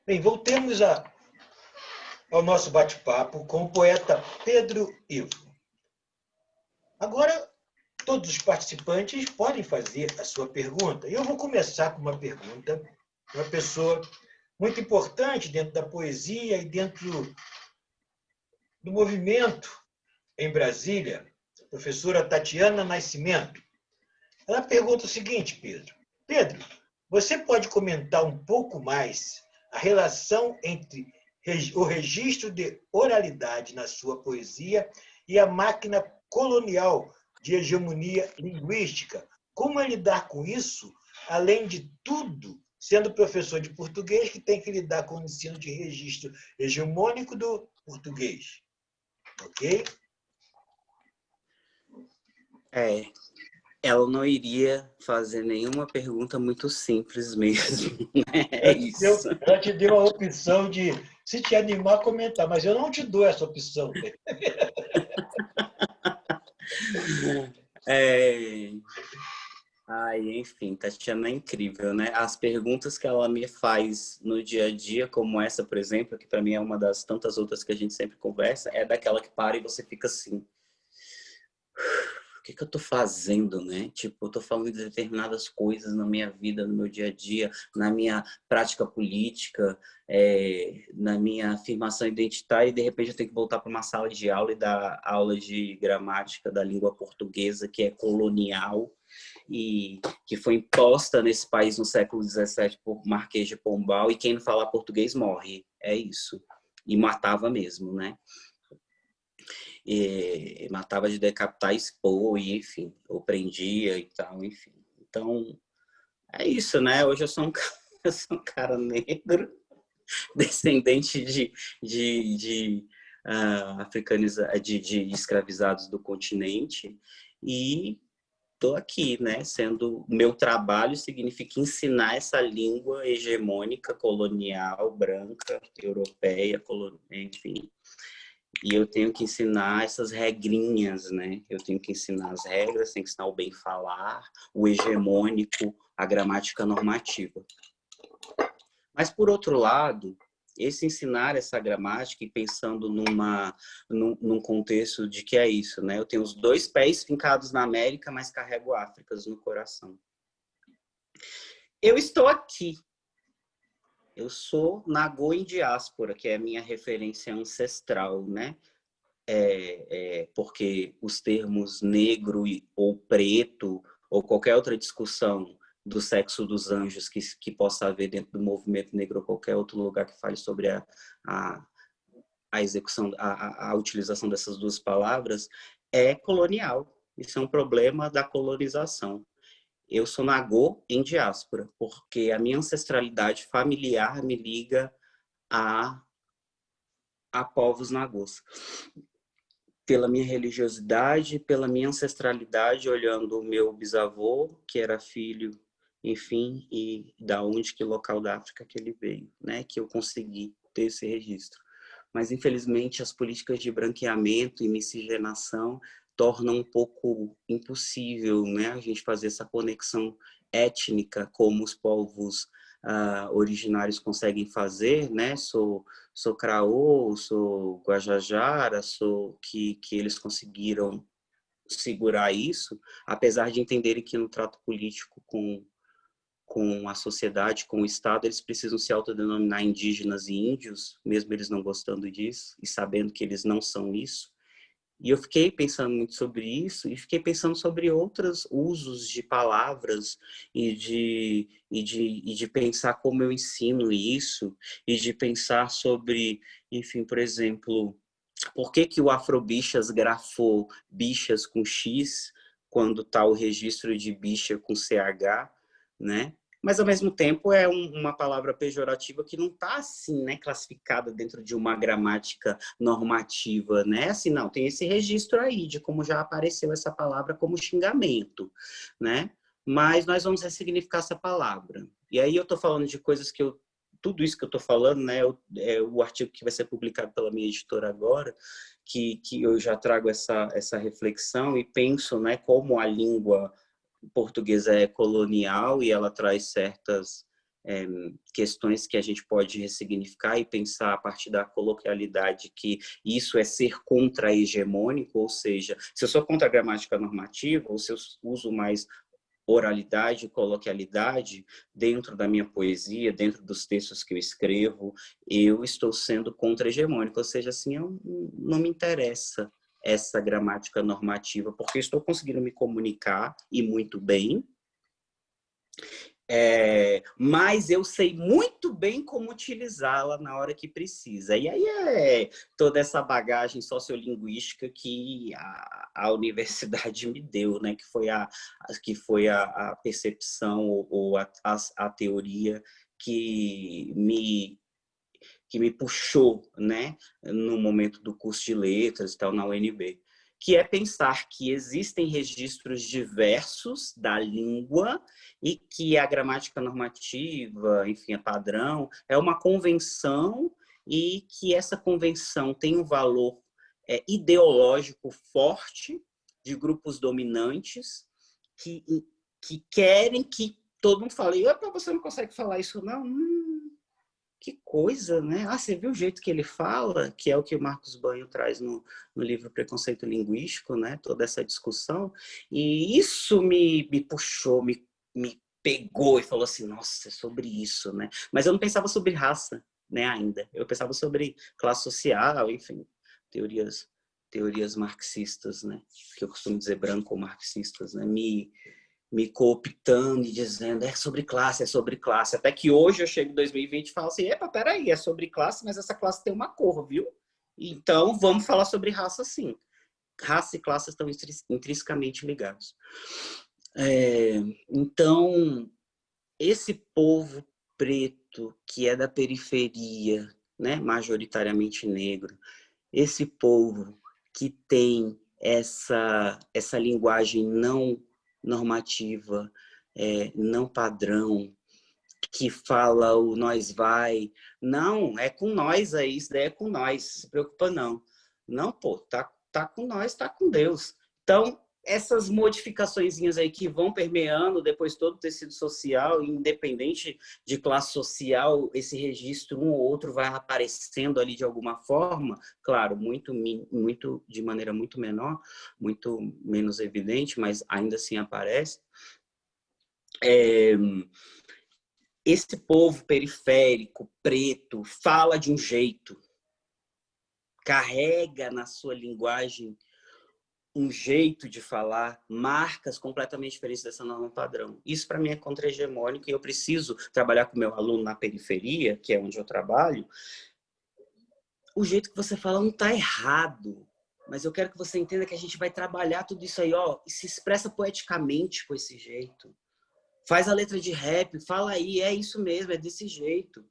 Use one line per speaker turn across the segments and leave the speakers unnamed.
Bem, voltemos ao nosso bate-papo com o poeta Pedro Ivo. Agora, todos os participantes podem fazer a sua pergunta. Eu vou começar com uma pergunta de uma pessoa muito importante dentro da poesia e dentro do movimento em Brasília, a professora Tatiana Nascimento. Ela pergunta o seguinte, Pedro. Pedro, você pode comentar um pouco mais a relação entre o registro de oralidade na sua poesia e a máquina colonial de hegemonia linguística? Como é lidar com isso, além de tudo, sendo professor de português, que tem que lidar com o ensino de registro hegemônico do português? Ok?
Ela não iria fazer nenhuma pergunta muito simples mesmo. É isso.
Ela te deu a opção de, se te animar, a comentar, mas eu não te dou essa opção.
Enfim, Tatiana é incrível, né? As perguntas que ela me faz no dia a dia, como essa, por exemplo, que para mim é uma das tantas outras que a gente sempre conversa, é daquela que para e você fica assim: o que eu tô fazendo, né? Tipo, eu tô falando de determinadas coisas na minha vida, no meu dia a dia, na minha prática política, na minha afirmação identitária, e de repente eu tenho que voltar para uma sala de aula e dar aula de gramática da língua portuguesa, que é colonial e que foi imposta nesse país no século XVII por Marquês de Pombal, e quem não falar português morre. É isso. E matava mesmo, né? E matava de decapitar, expor, e, enfim, ou prendia e tal, enfim. Então, é isso, né? Hoje eu sou um cara negro, descendente de de escravizados do continente, e estou aqui, né? Sendo meu trabalho significa ensinar essa língua hegemônica, colonial, branca, europeia, enfim. E eu tenho que ensinar essas regrinhas, né? Eu tenho que ensinar as regras, tenho que ensinar o bem falar, o hegemônico, a gramática normativa. Mas, por outro lado, esse ensinar essa gramática e pensando num contexto de que é isso, né? Eu tenho os 2 pés fincados na América, mas carrego Áfricas no coração. Eu estou aqui. Eu sou Nagô em diáspora, que é a minha referência ancestral, né? Porque os termos negro ou preto ou qualquer outra discussão do sexo dos anjos que possa haver dentro do movimento negro ou qualquer outro lugar que fale sobre a execução, a utilização dessas 2 palavras, é colonial. Isso é um problema da colonização. Eu sou Nagô em diáspora, porque a minha ancestralidade familiar me liga a povos nagôs. Pela minha religiosidade, pela minha ancestralidade, olhando o meu bisavô, que era filho, enfim, e da onde, que local da África que ele veio, né? Que eu consegui ter esse registro. Mas, infelizmente, as políticas de branqueamento e miscigenação tornam um pouco impossível, né, a gente fazer essa conexão étnica como os povos originários conseguem fazer, né? Sou Craô, sou Guajajara, que eles conseguiram segurar isso, apesar de entenderem que no trato político com a sociedade, com o Estado, eles precisam se autodenominar indígenas e índios, mesmo eles não gostando disso e sabendo que eles não são isso. E eu fiquei pensando muito sobre isso e fiquei pensando sobre outros usos de palavras e de pensar como eu ensino isso e de pensar sobre, enfim, por exemplo, por que o Afrobichas grafou bichas com X quando está o registro de bicha com CH, né? Mas, ao mesmo tempo, é uma palavra pejorativa que não está, assim, né, classificada dentro de uma gramática normativa, né? Assim, não, tem esse registro aí de como já apareceu essa palavra como xingamento, né? Mas nós vamos ressignificar essa palavra. E aí eu estou falando de coisas que tudo isso que eu estou falando, né, é o artigo que vai ser publicado pela minha editora agora, que eu já trago essa reflexão e penso, né, como a língua portuguesa é colonial e ela traz certas questões que a gente pode ressignificar e pensar a partir da coloquialidade, que isso é ser contra-hegemônico, ou seja, se eu sou contra a gramática normativa, ou se eu uso mais oralidade e coloquialidade dentro da minha poesia, dentro dos textos que eu escrevo, eu estou sendo contra-hegemônico, ou seja, assim, não me interessa essa gramática normativa, porque estou conseguindo me comunicar, e muito bem, mas eu sei muito bem como utilizá-la na hora que precisa. E aí é toda essa bagagem sociolinguística que a universidade me deu, né? Que foi a percepção ou a teoria que me puxou, né? No momento do curso de letras e tal, na UNB. Que é pensar que existem registros diversos da língua e que a gramática normativa, enfim, a padrão, é uma convenção e que essa convenção tem um valor ideológico forte de grupos dominantes que querem que todo mundo fale, opa, você não consegue falar isso não? Que coisa, né? Ah, você viu o jeito que ele fala, que é o que o Marcos Banho traz no livro Preconceito Linguístico, né? Toda essa discussão. E isso me puxou, me pegou e falou assim, nossa, é sobre isso, né? Mas eu não pensava sobre raça, né, ainda. Eu pensava sobre classe social, enfim, teorias marxistas, né? Que eu costumo dizer branco-marxistas, né? Me cooptando e dizendo é sobre classe, é sobre classe. Até que hoje eu chego em 2020 e falo assim, epa, peraí, é sobre classe, mas essa classe tem uma cor, viu? Então, vamos falar sobre raça, sim. Raça e classe estão intrinsecamente ligados. Então, esse povo preto, que é da periferia, né, majoritariamente negro, esse povo que tem essa linguagem não normativa, não padrão, que fala o nós vai. Não, é com nós aí, isso daí é com nós, se preocupa não. Não, pô, tá com nós, tá com Deus. Então, essas modificaçõezinhas aí que vão permeando depois todo o tecido social, independente de classe social, esse registro um ou outro vai aparecendo ali de alguma forma, claro, muito de maneira muito menor, muito menos evidente, mas ainda assim aparece. Esse povo periférico, preto, fala de um jeito, carrega na sua linguagem um jeito de falar, marcas completamente diferentes dessa norma padrão. Isso, para mim, é contra-hegemônico e eu preciso trabalhar com o meu aluno na periferia, que é onde eu trabalho. O jeito que você fala não está errado, mas eu quero que você entenda que a gente vai trabalhar tudo isso aí, ó, e se expressa poeticamente com esse jeito. Faz a letra de rap, fala aí, é isso mesmo, é desse jeito.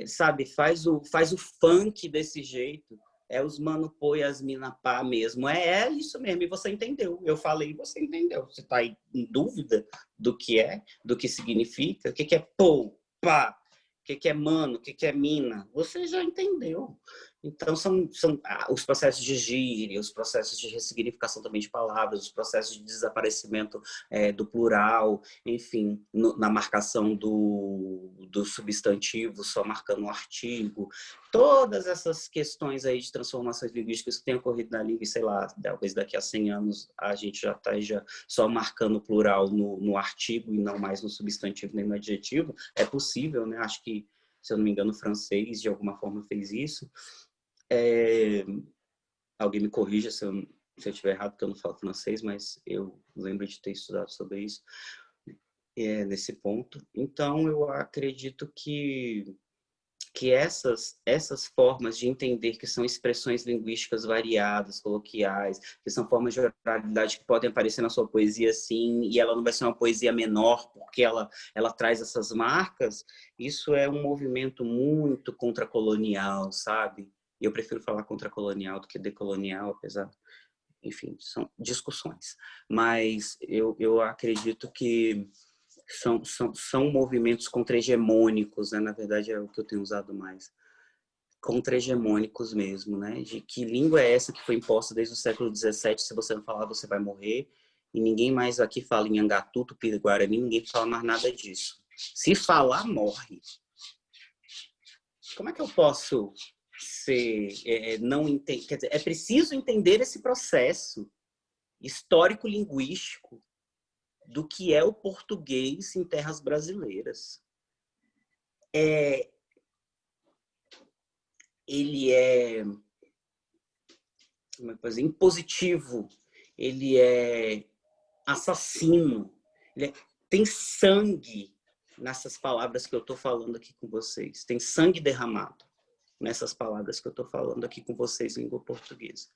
Sabe, faz o funk desse jeito. É os mano pô e as mina pá mesmo. É isso mesmo, e você entendeu. Eu falei, você entendeu. Você tá aí em dúvida do que é, do que significa, o que é pô, pá, o que é mano, o que é mina. Você já entendeu. Então, são os processos de gíria, os processos de ressignificação também de palavras, os processos de desaparecimento do plural, enfim, na marcação do substantivo, só marcando um artigo. Todas essas questões aí de transformações linguísticas que têm ocorrido na língua, e sei lá, talvez daqui a 100 anos a gente já esteja só marcando o plural no artigo e não mais no substantivo nem no adjetivo. É possível, né? Acho que, se eu não me engano, o francês de alguma forma fez isso. Alguém me corrija se eu estiver errado, porque eu não falo francês, mas eu lembro de ter estudado sobre isso nesse ponto. Então, eu acredito que essas formas de entender que são expressões linguísticas variadas, coloquiais, que são formas de oralidade que podem aparecer na sua poesia, sim, e ela não vai ser uma poesia menor porque ela traz essas marcas, isso é um movimento muito contracolonial, sabe? Eu prefiro falar contracolonial do que decolonial, apesar, enfim, são discussões. Mas eu acredito que são movimentos contra-hegemônicos, né? Na verdade, é o que eu tenho usado mais. Contra-hegemônicos mesmo, né? De que língua é essa que foi imposta desde o século XVII? Se você não falar, você vai morrer. E ninguém mais aqui fala em Angatu, Tupi-Guarani, ninguém fala mais nada disso. Se falar, morre. Como é que eu posso não entender? Quer dizer, é preciso entender esse processo histórico-linguístico do que é o português em terras brasileiras. Ele é, como é que eu impositivo, ele é assassino, tem sangue nessas palavras que eu estou falando aqui com vocês. Tem sangue derramado nessas palavras que eu estou falando aqui com vocês em língua portuguesa.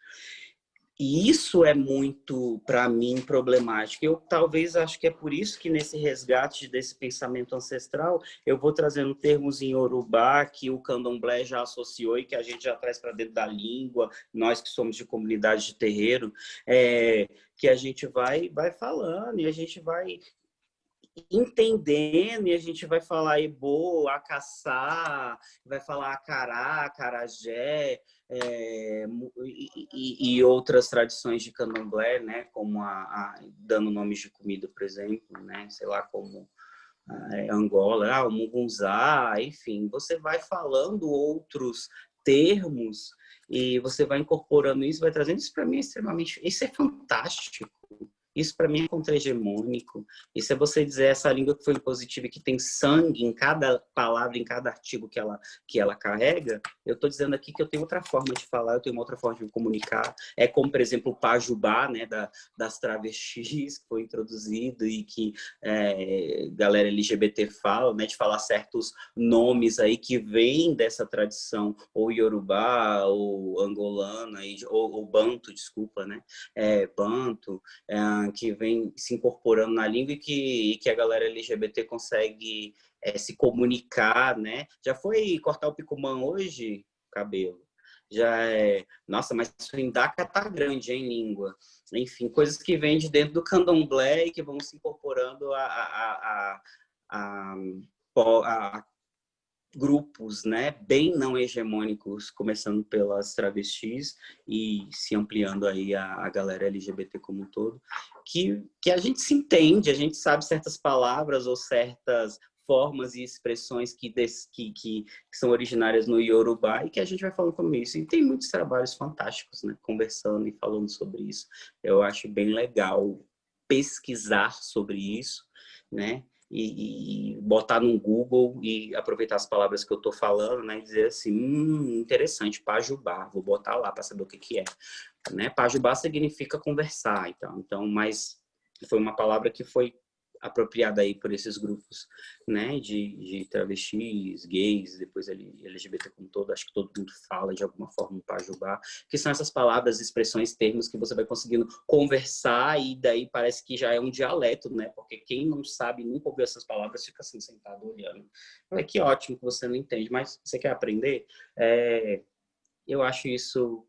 E isso é muito, para mim, problemático. Eu talvez acho que é por isso que nesse resgate desse pensamento ancestral, eu vou trazendo termos em Yorubá que o candomblé já associou e que a gente já traz para dentro da língua, nós que somos de comunidade de terreiro, que a gente vai falando e a gente vai entendendo, e a gente vai falar Ebô, Acaçá, vai falar Acará, Acarajé, e outras tradições de candomblé, né, como dando nomes de comida, por exemplo, né, sei lá, como Angola, o Mugunzá, enfim, você vai falando outros termos e você vai incorporando isso, vai trazendo isso para mim extremamente, isso é fantástico. Isso, para mim, é contra-hegemônico. Isso é você dizer essa língua que foi impositiva e que tem sangue em cada palavra, em cada artigo que ela carrega. Eu estou dizendo aqui que eu tenho outra forma de falar, eu tenho uma outra forma de me comunicar. É como, por exemplo, o pajubá, né, das travestis, que foi introduzido e que galera LGBT fala, né, de falar certos nomes aí que vêm dessa tradição, ou iorubá, ou angolana, ou banto, desculpa, né? Banto, que vem se incorporando na língua e que a galera LGBT consegue se comunicar, né? Já foi cortar o picumã hoje, cabelo? Já nossa, mas o Indaca tá grande, hein, língua? Enfim, coisas que vêm de dentro do candomblé e que vão se incorporando a grupos, né, bem não hegemônicos, começando pelas travestis e se ampliando aí a galera LGBT como um todo, que a gente se entende, a gente sabe certas palavras ou certas formas e expressões que são originárias no Yorubá e que a gente vai falando como isso. E tem muitos trabalhos fantásticos, né, conversando e falando sobre isso. Eu acho bem legal pesquisar sobre isso, né, e botar no Google e aproveitar as palavras que eu estou falando, né, e dizer assim, interessante, pajubá, vou botar lá para saber o que é, né? Pajubá significa conversar, então, mas foi uma palavra que foi apropriada aí por esses grupos, né, de travestis, gays, depois LGBT como todo, acho que todo mundo fala de alguma forma pajubá, que são essas palavras, expressões, termos que você vai conseguindo conversar e daí parece que já é um dialeto, né, porque quem não sabe, nunca ouviu essas palavras, fica assim sentado olhando. Que ótimo que você não entende, mas você quer aprender? Eu acho isso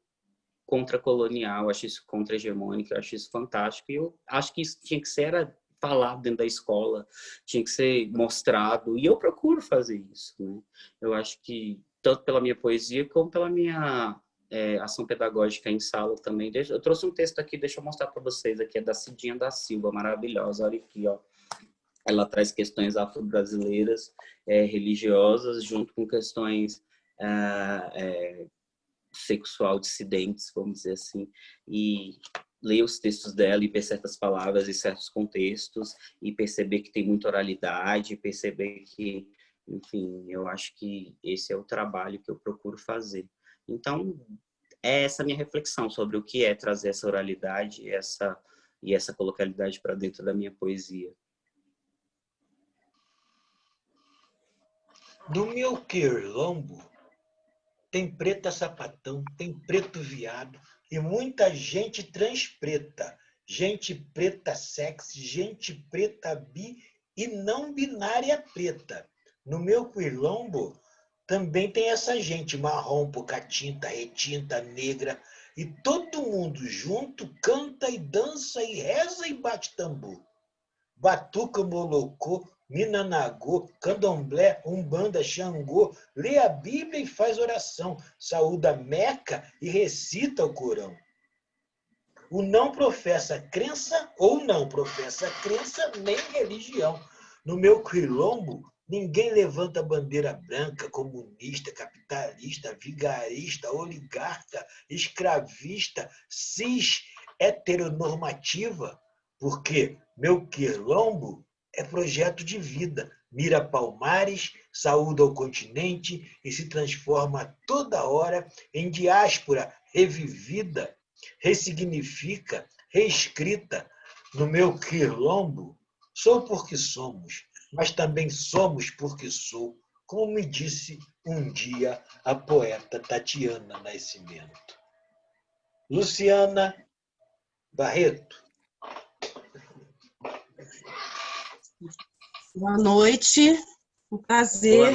contra-colonial, acho isso contra-hegemônico, eu acho isso fantástico, e eu acho que isso tinha que ser falado dentro da escola, tinha que ser mostrado, e eu procuro fazer isso, né? Eu acho que, tanto pela minha poesia, como pela minha ação pedagógica em sala também. Eu trouxe um texto aqui, deixa eu mostrar para vocês, aqui é da Cidinha da Silva, maravilhosa, olha aqui, ó. Ela traz questões afro-brasileiras, religiosas, junto com questões sexual dissidentes, vamos dizer assim, e ler os textos dela e ver certas palavras e certos contextos e perceber que tem muita oralidade, perceber que, enfim, eu acho que esse é o trabalho que eu procuro fazer. Então, é essa minha reflexão sobre o que é trazer essa oralidade e essa coloquialidade para dentro da minha poesia.
No meu quilombo, tem preta sapatão, tem preto viado e muita gente transpreta. Gente preta sexy, gente preta bi e não binária preta. No meu quilombo também tem essa gente marrom, pucatinta, retinta, negra. E todo mundo junto canta e dança e reza e bate tambor. Batuca, molocô, Minanagô, Candomblé, Umbanda, Xangô, lê a Bíblia e faz oração, saúda Meca e recita o Corão. O não professa crença ou não professa crença nem religião. No meu quilombo, ninguém levanta bandeira branca, comunista, capitalista, vigarista, oligarca, escravista, cis, heteronormativa, porque meu quilombo é projeto de vida, mira palmares, saúda o continente e se transforma toda hora em diáspora revivida, ressignifica, reescrita. No meu quilombo, sou porque somos, mas também somos porque sou, como me disse um dia a poeta Tatiana Nascimento. Luciana Barreto.
Boa noite, um prazer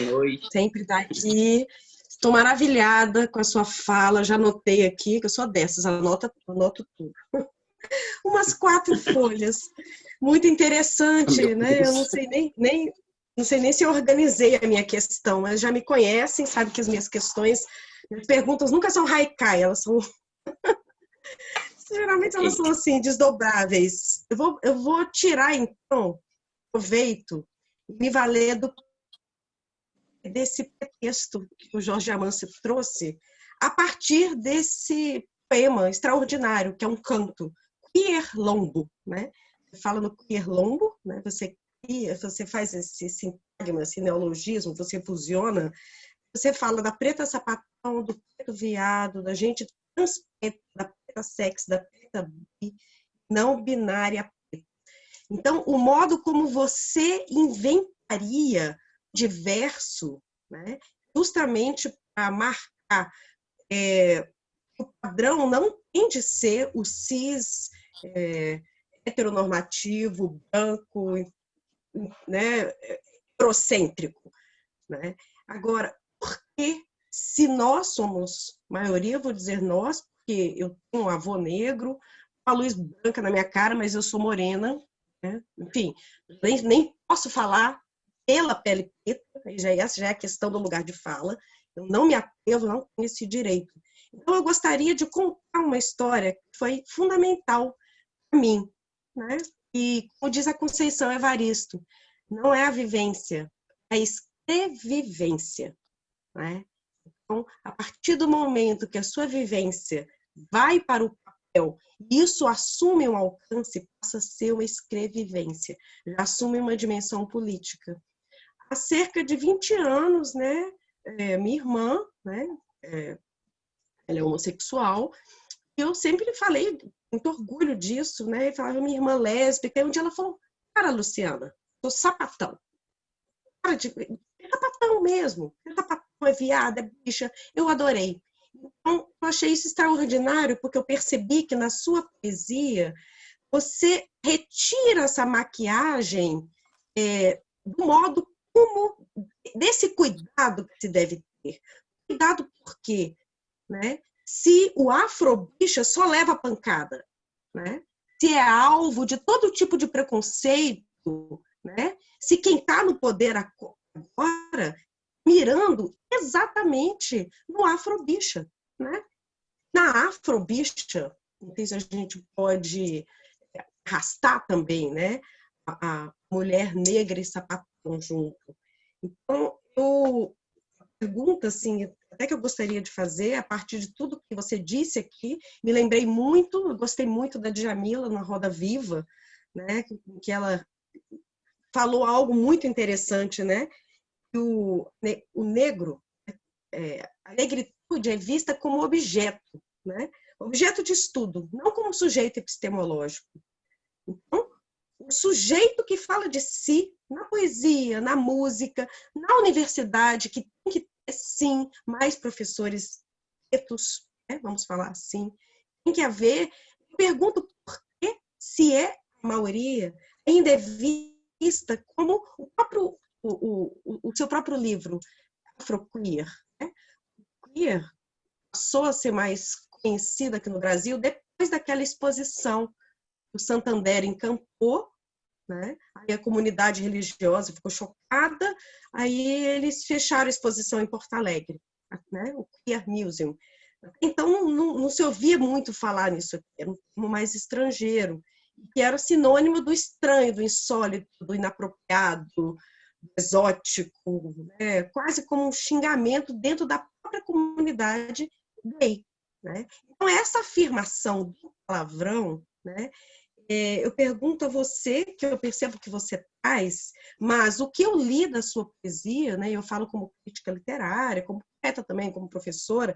sempre estar aqui. Estou maravilhada com a sua fala, já anotei aqui, que eu sou dessas, anoto tudo. Umas 4 folhas, muito interessante, né? Eu não sei nem se eu organizei a minha questão, mas já me conhecem, sabe que as minhas questões, minhas perguntas nunca são haikai, elas são... Geralmente elas são assim, desdobráveis. Eu vou tirar, então, proveito, me valer desse pretexto que o Jorge Amâncio trouxe, a partir desse poema extraordinário, que é um canto, Queer-lombo, né? Fala no Queer-lombo, né? Você faz esse sintagma, esse neologismo, você fusiona, você fala da preta sapatão, do preto viado, da gente transpreta, da preta sexy, da preta bi, não binária preta. Então, o modo como você inventaria diverso, né, justamente para marcar o padrão não tem de ser o cis heteronormativo, branco, né, eurocêntrico, né? Agora, por que, se nós somos maioria, eu vou dizer nós, porque eu tenho um avô negro, uma luz branca na minha cara, mas eu sou morena, né? Enfim, nem posso falar pela pele preta, já é a questão do lugar de fala, eu não me atrevo, não tenho esse direito. Então, eu gostaria de contar uma história que foi fundamental para mim, né? E, como diz a Conceição Evaristo, não é a vivência, é a escrevivência, né? Então, a partir do momento que a sua vivência vai para o papel, isso assume um alcance, passa a ser uma escrevivência, já assume uma dimensão política. Há cerca de 20 anos, né, minha irmã, né, ela é homossexual, e eu sempre falei, muito orgulho disso, né, e falava minha irmã lésbica, e um dia ela falou, cara, Luciana, sou sapatão. Cara, é sapatão mesmo, é sapatão, é viada, é bicha, eu adorei. Então, eu achei isso extraordinário, porque eu percebi que na sua poesia, você retira essa maquiagem do modo como, desse cuidado que se deve ter. Cuidado por quê? Né? Se o afrobicha só leva pancada, né? Se é alvo de todo tipo de preconceito, né? Se quem está no poder agora, mirando exatamente no afrobicha, né? Na afrobicha, não sei se a gente pode arrastar também, né? A mulher negra e sapatão junto. Então, a pergunta, assim, até que eu gostaria de fazer, a partir de tudo que você disse aqui, me lembrei muito, eu gostei muito da Djamila na Roda Viva, né? Que ela falou algo muito interessante, né? Que o negro, a negritude é vista como objeto, né? Objeto de estudo, não como sujeito epistemológico. Então, o sujeito que fala de si na poesia, na música, na universidade, que tem que ter, sim, mais professores pretos, né? Vamos falar assim, tem que haver. Eu pergunto por que, se é a maioria, ainda é vista como o seu próprio livro, Afroqueer. Né? Queer passou a ser mais conhecida aqui no Brasil depois daquela exposição que o Santander encampou, né? Aí a comunidade religiosa ficou chocada, aí eles fecharam a exposição em Porto Alegre, né? O Queer Museum. Então não se ouvia muito falar nisso aqui, era um mais estrangeiro. que era sinônimo do estranho, do insólito, do inapropriado, do exótico, né? Quase como um xingamento dentro da própria comunidade gay, né? Então, essa afirmação do palavrão, né? Eu pergunto a você, que eu percebo que você traz, mas o que eu li da sua poesia, né? Eu falo como crítica literária, como poeta também, como professora,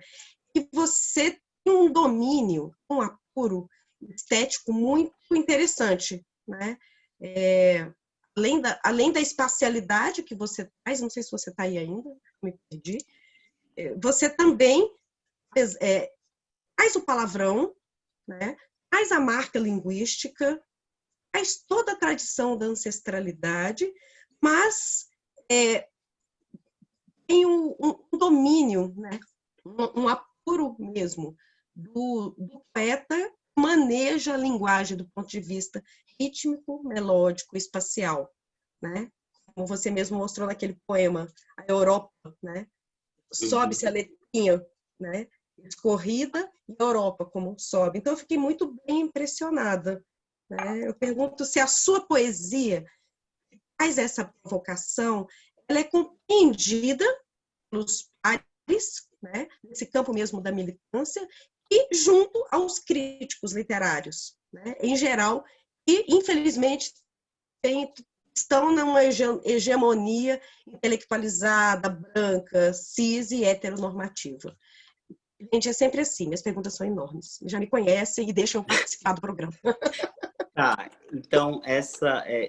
que você tem um domínio, um apuro estético muito interessante, né? Além da espacialidade que você traz, não sei se você está aí ainda, me perdi, você também traz o palavrão, né? Traz a marca linguística, traz toda a tradição da ancestralidade, mas tem um domínio, né? Um apuro mesmo do poeta que maneja a linguagem do ponto de vista rítmico, melódico, espacial, né? Como você mesmo mostrou naquele poema, a Europa, né? Sobe-se a letrinha, né? Escorrida e Europa como sobe. Então, eu fiquei muito bem impressionada, né? Eu pergunto se a sua poesia faz essa provocação, ela é compreendida pelos pares, né? Nesse campo mesmo da militância, e junto aos críticos literários, né? Em geral, e, infelizmente, estão numa hegemonia intelectualizada, branca, cis e heteronormativa. Gente, é sempre assim, minhas perguntas são enormes. Já me conhecem e deixam eu participar do programa.
Tá, então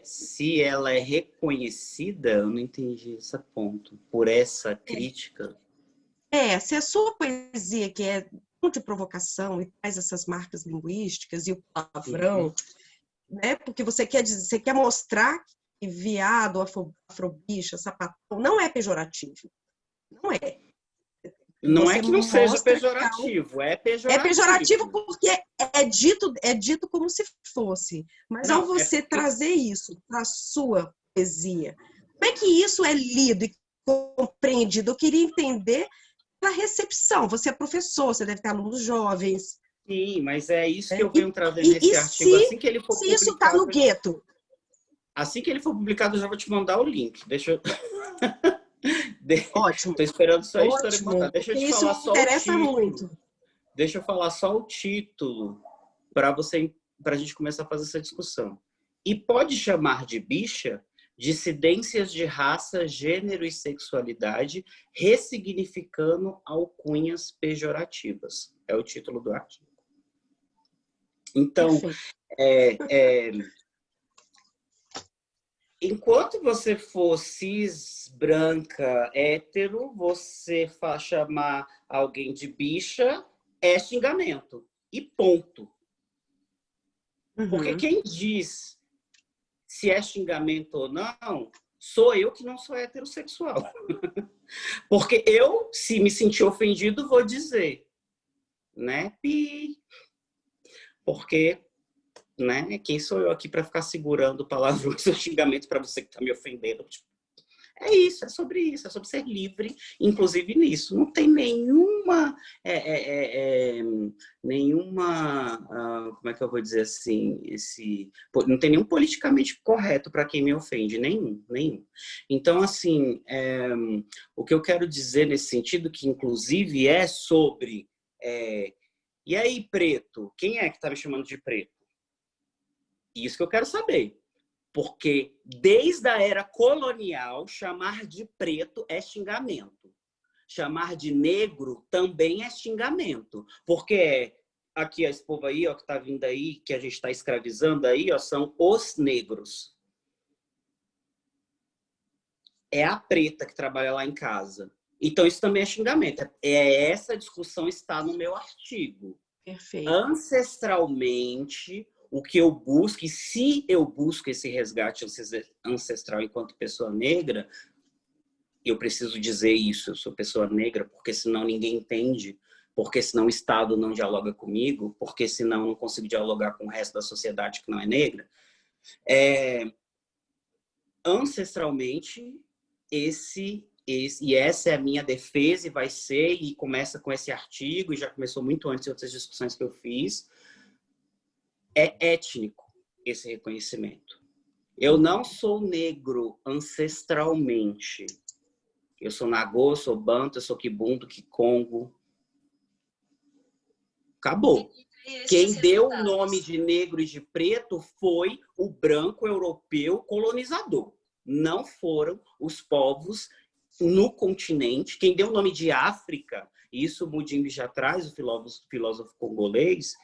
se ela é reconhecida, eu não entendi esse ponto, por essa crítica.
Se a sua poesia, que é de provocação e traz essas marcas linguísticas e o palavrão, né? Porque você quer dizer, você quer mostrar que viado, afrobicha, sapatão não é pejorativo. Não é.
Não
Você
é que não seja pejorativo, é pejorativo.
É pejorativo porque é dito como se fosse. Mas não, ao você trazer isso para a sua poesia, como é que isso é lido e compreendido? Eu queria entender a recepção. Você é professor, você deve ter alunos jovens.
Sim, mas é isso que eu venho trazendo nesse artigo. Assim que ele for
publicado, isso está no gueto?
Assim que ele for publicado, eu já vou te mandar o link. Deixa eu...
Ótimo.
Estou esperando só a história botar. Deixa eu te falar só o título.
Muito.
Deixa eu falar só o título para a gente começar a fazer essa discussão. E pode chamar de bicha dissidências de raça, gênero e sexualidade, ressignificando alcunhas pejorativas. É o título do artigo. Então, enquanto você for cis, branca, hétero, você chamar alguém de bicha é xingamento. E ponto. Porque quem diz se é xingamento ou não, sou eu que não sou heterossexual. Porque eu, se me sentir ofendido, vou dizer, né? Pi. Porque, né? Quem sou eu aqui para ficar segurando palavrões ou xingamentos para você que está me ofendendo? É isso, é sobre ser livre, inclusive nisso. Não tem nenhuma, como é que eu vou dizer assim, não tem nenhum politicamente correto para quem me ofende, nenhum. Então, assim, o que eu quero dizer nesse sentido, que inclusive é sobre, e aí, preto? Quem é que está me chamando de preto? Isso que eu quero saber. Porque desde a era colonial, chamar de preto é xingamento. Chamar de negro também é xingamento. Porque aqui, esse povo aí, ó, que está vindo aí, que a gente está escravizando aí, ó, são os negros. É a preta que trabalha lá em casa. Então, isso também é xingamento. Essa discussão está no meu artigo.
Perfeito.
Ancestralmente, o que eu busco, e se eu busco esse resgate ancestral enquanto pessoa negra, eu preciso dizer isso, eu sou pessoa negra, porque senão ninguém entende, porque senão o Estado não dialoga comigo, porque senão eu não consigo dialogar com o resto da sociedade que não é negra. Ancestralmente, e essa é a minha defesa, e vai ser, e começa com esse artigo, e já começou muito antes de outras discussões que eu fiz, é étnico. esse reconhecimento. Eu não sou negro ancestralmente. Eu sou Nagô, eu sou Banto, eu sou Kibundu, Kikongo. Acabou. Quem deu o nome de negro e de preto foi o branco europeu colonizador. Não foram os povos no continente. Quem deu o nome de África, isso o Mudimbe já traz, o filósofo congolês,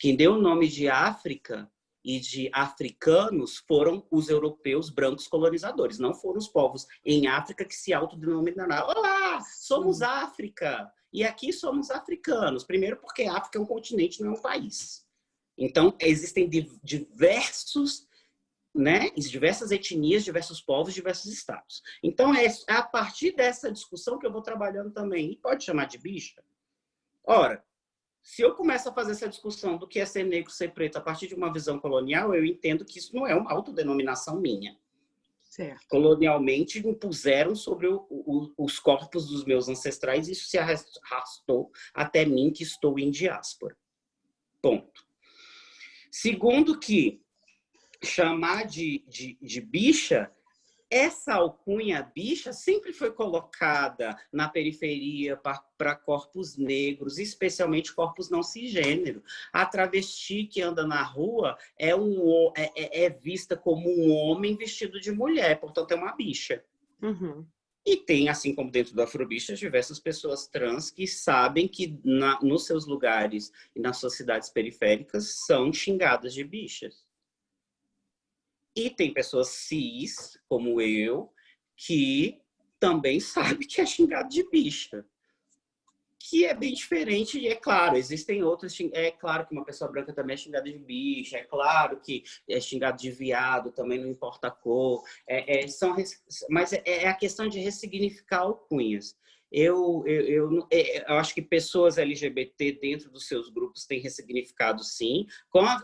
quem deu o nome de África e de africanos foram os europeus brancos colonizadores. Não foram os povos em África que se autodenominaram. Olá, somos África. E aqui somos africanos. Primeiro porque a África é um continente, não é um país. Então, existem diversas etnias, diversos povos, diversos estados. Então, é a partir dessa discussão que eu vou trabalhando também. E pode chamar de bicha? Ora, se eu começo a fazer essa discussão do que é ser negro, ser preto, a partir de uma visão colonial, eu entendo que isso não é uma autodenominação minha.
Certo.
Colonialmente, impuseram sobre os corpos dos meus ancestrais, e isso se arrastou até mim, que estou em diáspora. Ponto. Segundo que chamar de bicha, essa alcunha bicha sempre foi colocada na periferia para corpos negros, especialmente corpos não cisgênero. A travesti que anda na rua é vista como um homem vestido de mulher, portanto é uma bicha.
Uhum.
E tem, assim como dentro do Afrobicha, diversas pessoas trans que sabem que nos seus lugares e nas suas cidades periféricas são xingadas de bichas. E tem pessoas cis, como eu, que também sabe que é xingado de bicha. Que é bem diferente, e é claro, existem outras. É claro que uma pessoa branca também é xingada de bicha, é claro que é xingado de viado, também não importa a cor. Mas é a questão de ressignificar alcunhas. Eu acho que pessoas LGBT dentro dos seus grupos têm ressignificado, sim.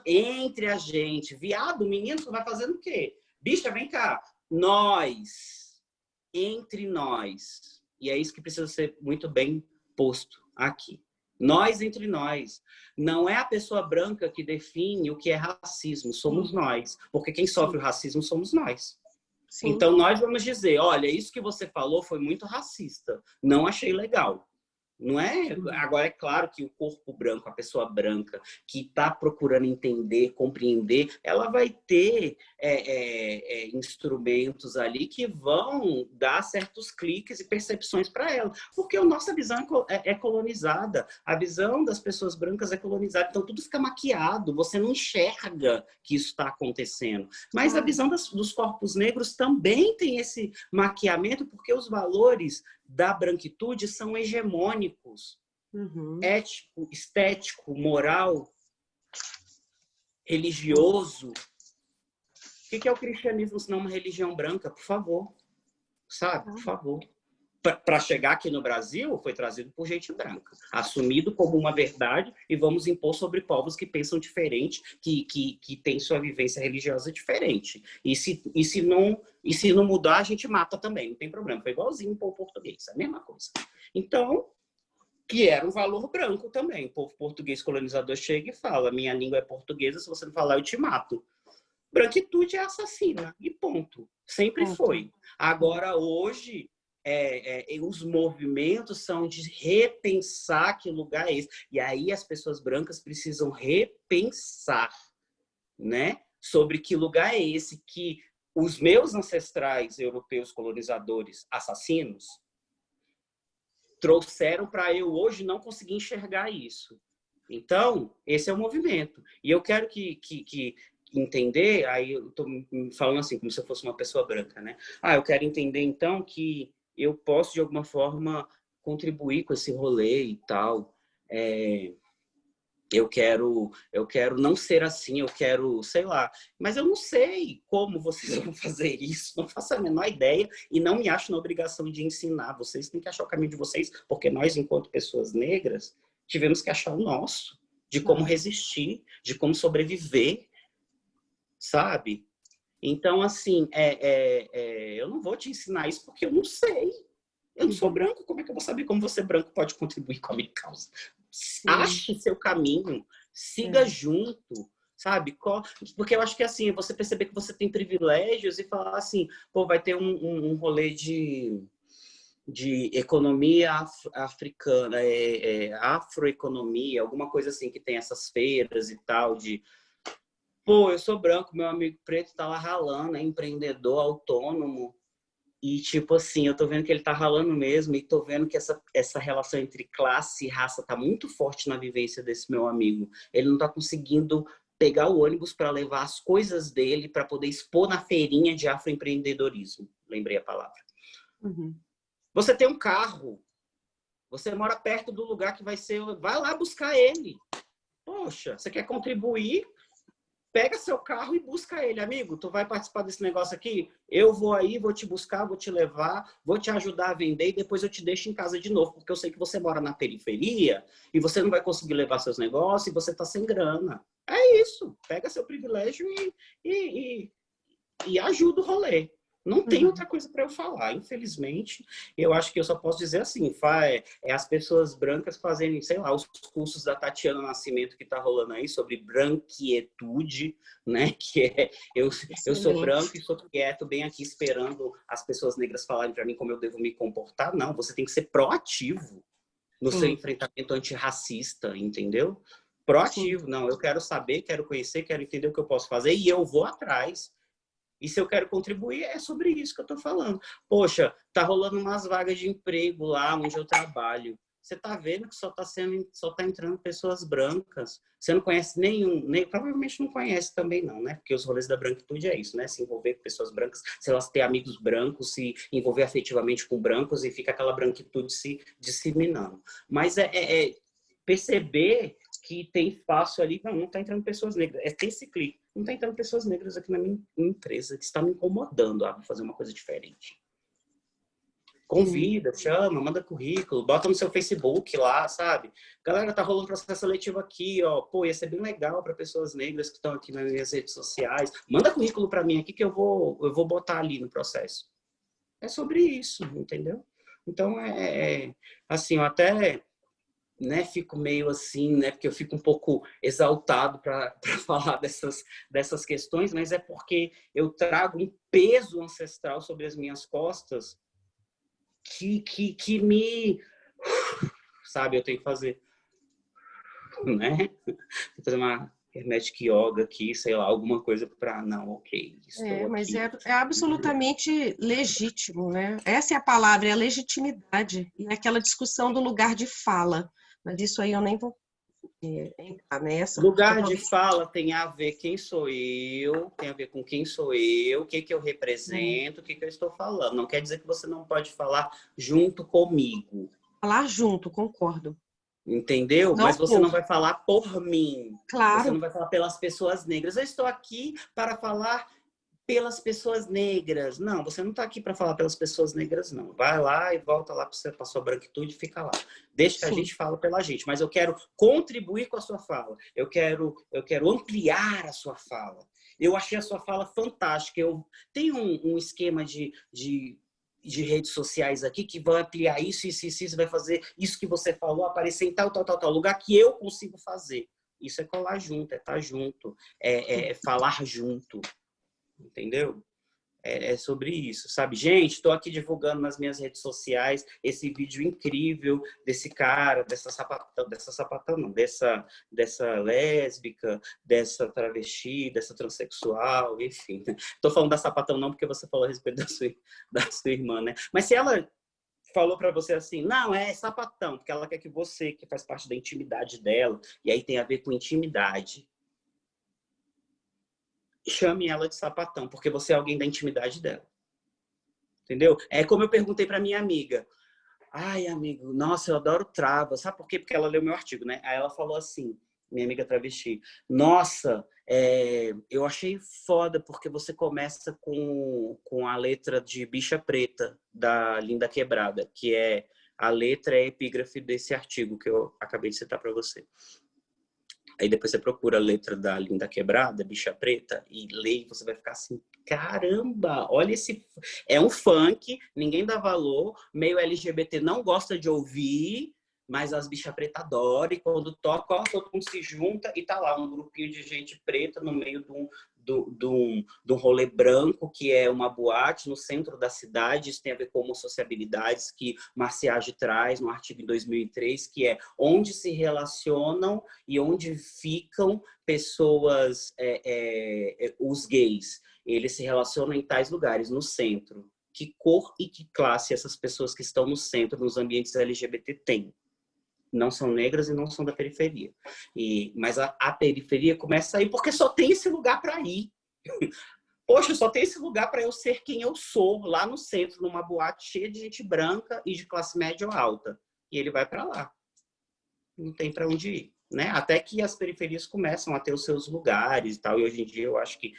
Entre a gente, viado, menino, tu vai fazendo o quê? Bicha, vem cá. Nós, entre nós. E é isso que precisa ser muito bem posto aqui. Nós entre nós. Não é a pessoa branca que define o que é racismo, somos nós. Porque quem sofre o racismo somos nós. Sim. Então, nós vamos dizer, olha, isso que você falou foi muito racista. Não achei legal. Não é? Agora, é claro que o corpo branco, a pessoa branca que está procurando entender, compreender, ela vai ter instrumentos ali que vão dar certos cliques e percepções para ela. Porque a nossa visão é colonizada. A visão das pessoas brancas é colonizada. Então, tudo fica maquiado. Você não enxerga que isso está acontecendo. Mas a visão dos corpos negros também tem esse maquiamento, porque os valores da branquitude são hegemônicos. Ético, estético, moral, religioso. O que é o cristianismo se não uma religião branca? Por favor. Sabe? Por favor. Para chegar aqui no Brasil, foi trazido por gente branca. Assumido como uma verdade e vamos impor sobre povos que pensam diferente, que têm sua vivência religiosa diferente. E se não mudar, a gente mata também, não tem problema. Foi igualzinho o povo português, é a mesma coisa. Então, que era um valor branco também. O povo português colonizador chega e fala, minha língua é portuguesa, se você não falar, eu te mato. Branquitude é assassina, e ponto. Sempre foi. Agora, hoje... os movimentos são de repensar que lugar é esse. E aí as pessoas brancas precisam repensar, né? Sobre que lugar é esse que os meus ancestrais europeus colonizadores assassinos trouxeram para eu hoje não conseguir enxergar isso. Então, esse é o movimento. E eu quero que entender, aí eu estou falando assim, como se eu fosse uma pessoa branca, né? Eu quero entender, então, que eu posso, de alguma forma, contribuir com esse rolê e tal. Eu quero não ser assim, eu quero, sei lá. Mas eu não sei como vocês vão fazer isso, não faço a menor ideia e não me acho na obrigação de ensinar. Vocês têm que achar o caminho de vocês, porque nós, enquanto pessoas negras, tivemos que achar o nosso, de como resistir, de como sobreviver, sabe? Então, assim, eu não vou te ensinar isso porque eu não sei. Eu não sou branco, como é que eu vou saber como você branco pode contribuir com a minha causa? Ache seu caminho, siga junto, sabe? Porque eu acho que assim, você perceber que você tem privilégios e falar assim, pô, vai ter um rolê de economia africana, afroeconomia, alguma coisa assim, que tem essas feiras e tal, pô, eu sou branco, meu amigo preto tá lá ralando, é empreendedor, autônomo, e tipo assim, eu tô vendo que ele tá ralando mesmo, e tô vendo que essa relação entre classe e raça tá muito forte na vivência desse meu amigo. Ele não tá conseguindo pegar o ônibus para levar as coisas dele para poder expor na feirinha de afroempreendedorismo. Lembrei a palavra.
Uhum.
Você tem um carro, você mora perto do lugar que vai lá buscar ele. Poxa, você quer contribuir? Pega seu carro e busca ele, amigo. Tu vai participar desse negócio aqui? Eu vou aí, vou te buscar, vou te levar, vou te ajudar a vender e depois eu te deixo em casa de novo, porque eu sei que você mora na periferia e você não vai conseguir levar seus negócios e você tá sem grana. É isso. Pega seu privilégio e ajuda o rolê. Não tem outra coisa para eu falar, infelizmente. Eu acho que eu só posso dizer assim, as pessoas brancas fazerem, sei lá, os cursos da Tatiana Nascimento que tá rolando aí sobre branquietude, né? Que é, eu sou branco e sou quieto, bem aqui esperando as pessoas negras falarem para mim como eu devo me comportar. Não, você tem que ser proativo no seu enfrentamento antirracista, entendeu? Proativo. Não, eu quero saber, quero conhecer, quero entender o que eu posso fazer e eu vou atrás. E se eu quero contribuir, é sobre isso que eu tô falando. Poxa, tá rolando umas vagas de emprego lá onde eu trabalho. Você tá vendo que só tá entrando pessoas brancas. Você não conhece provavelmente não conhece também não, né? Porque os rolês da branquitude é isso, né? Se envolver com pessoas brancas, se elas têm amigos brancos, se envolver afetivamente com brancos e fica aquela branquitude se disseminando. Mas perceber que tem espaço ali, não tá entrando pessoas negras. Tem esse clique. Não tá entrando pessoas negras aqui na minha empresa, que está me incomodando a fazer uma coisa diferente. Convida, chama, manda currículo, bota no seu Facebook lá, sabe? Galera, tá rolando processo seletivo aqui, ó. Pô, ia ser bem legal para pessoas negras que estão aqui nas minhas redes sociais. Manda currículo para mim aqui que eu vou botar ali no processo. É sobre isso, entendeu? Então, assim, eu até... né, fico meio assim, né, porque eu fico um pouco exaltado para falar dessas questões, mas é porque eu trago um peso ancestral sobre as minhas costas que me... sabe, eu tenho que fazer, né? Vou fazer uma hermetic yoga aqui, sei lá, alguma coisa para... não, ok, estou
Mas
aqui.
é absolutamente legítimo, né? Essa é a palavra, é a legitimidade. E é aquela discussão do lugar de fala. Mas isso aí eu nem vou entrar nessa.
Lugar de fala tem a ver quem sou eu, tem a ver com quem sou eu, o que eu represento, o que eu estou falando. Não quer dizer que você não pode falar junto comigo.
Falar junto, concordo.
Entendeu?
Não
mas você
por.
não vai falar por mim.
Claro.
Você não vai falar pelas pessoas negras. Eu estou aqui para falar pelas pessoas negras. Não, você não está aqui para falar pelas pessoas negras, não. Vai lá e volta lá para a sua branquitude e fica lá. Deixa que a gente fala pela gente. Mas eu quero contribuir com a sua fala. Eu quero ampliar a sua fala. Eu achei a sua fala fantástica. Eu tenho um esquema de redes sociais aqui que vai ampliar isso, vai fazer isso que você falou aparecer em tal lugar que eu consigo fazer. Isso é colar junto, é estar junto, é falar junto. Entendeu? É sobre isso, sabe? Gente, estou aqui divulgando nas minhas redes sociais esse vídeo incrível desse cara, dessa lésbica, dessa travesti, dessa transexual, enfim. Estou falando da sapatão não porque você falou a respeito da sua irmã, né? Mas se ela falou para você assim, não, é sapatão, porque ela quer que você, que faz parte da intimidade dela, e aí tem a ver com intimidade, chame ela de sapatão, porque você é alguém da intimidade dela. Entendeu? É como eu perguntei para minha amiga. Ai, amigo, nossa, eu adoro trava. Sabe por quê? Porque ela leu meu artigo, né? Aí ela falou assim, minha amiga travesti, nossa, eu achei foda porque você começa com a letra de Bicha Preta, da Linda Quebrada, que é a letra é epígrafe desse artigo que eu acabei de citar para você. Aí depois você procura a letra da Linda Quebrada, Bicha Preta, e lê e você vai ficar assim, caramba, olha esse... É um funk, ninguém dá valor, meio LGBT não gosta de ouvir, mas as bichas pretas adoram, e quando toca, ó, todo mundo se junta e tá lá um grupinho de gente preta no meio de um rolê branco, que é uma boate no centro da cidade. Isso tem a ver com homossociabilidades, que Marciage traz no artigo em 2003, que é onde se relacionam e onde ficam pessoas, os gays. Eles se relacionam em tais lugares, no centro. Que cor e que classe essas pessoas que estão no centro, nos ambientes LGBT, têm? Não são negras e não são da periferia. Mas a periferia começa a ir porque só tem esse lugar para ir. Poxa, só tem esse lugar para eu ser quem eu sou, lá no centro, numa boate cheia de gente branca e de classe média ou alta. E ele vai para lá. Não tem para onde ir. Né? Até que as periferias começam a ter os seus lugares e tal. E hoje em dia eu acho que,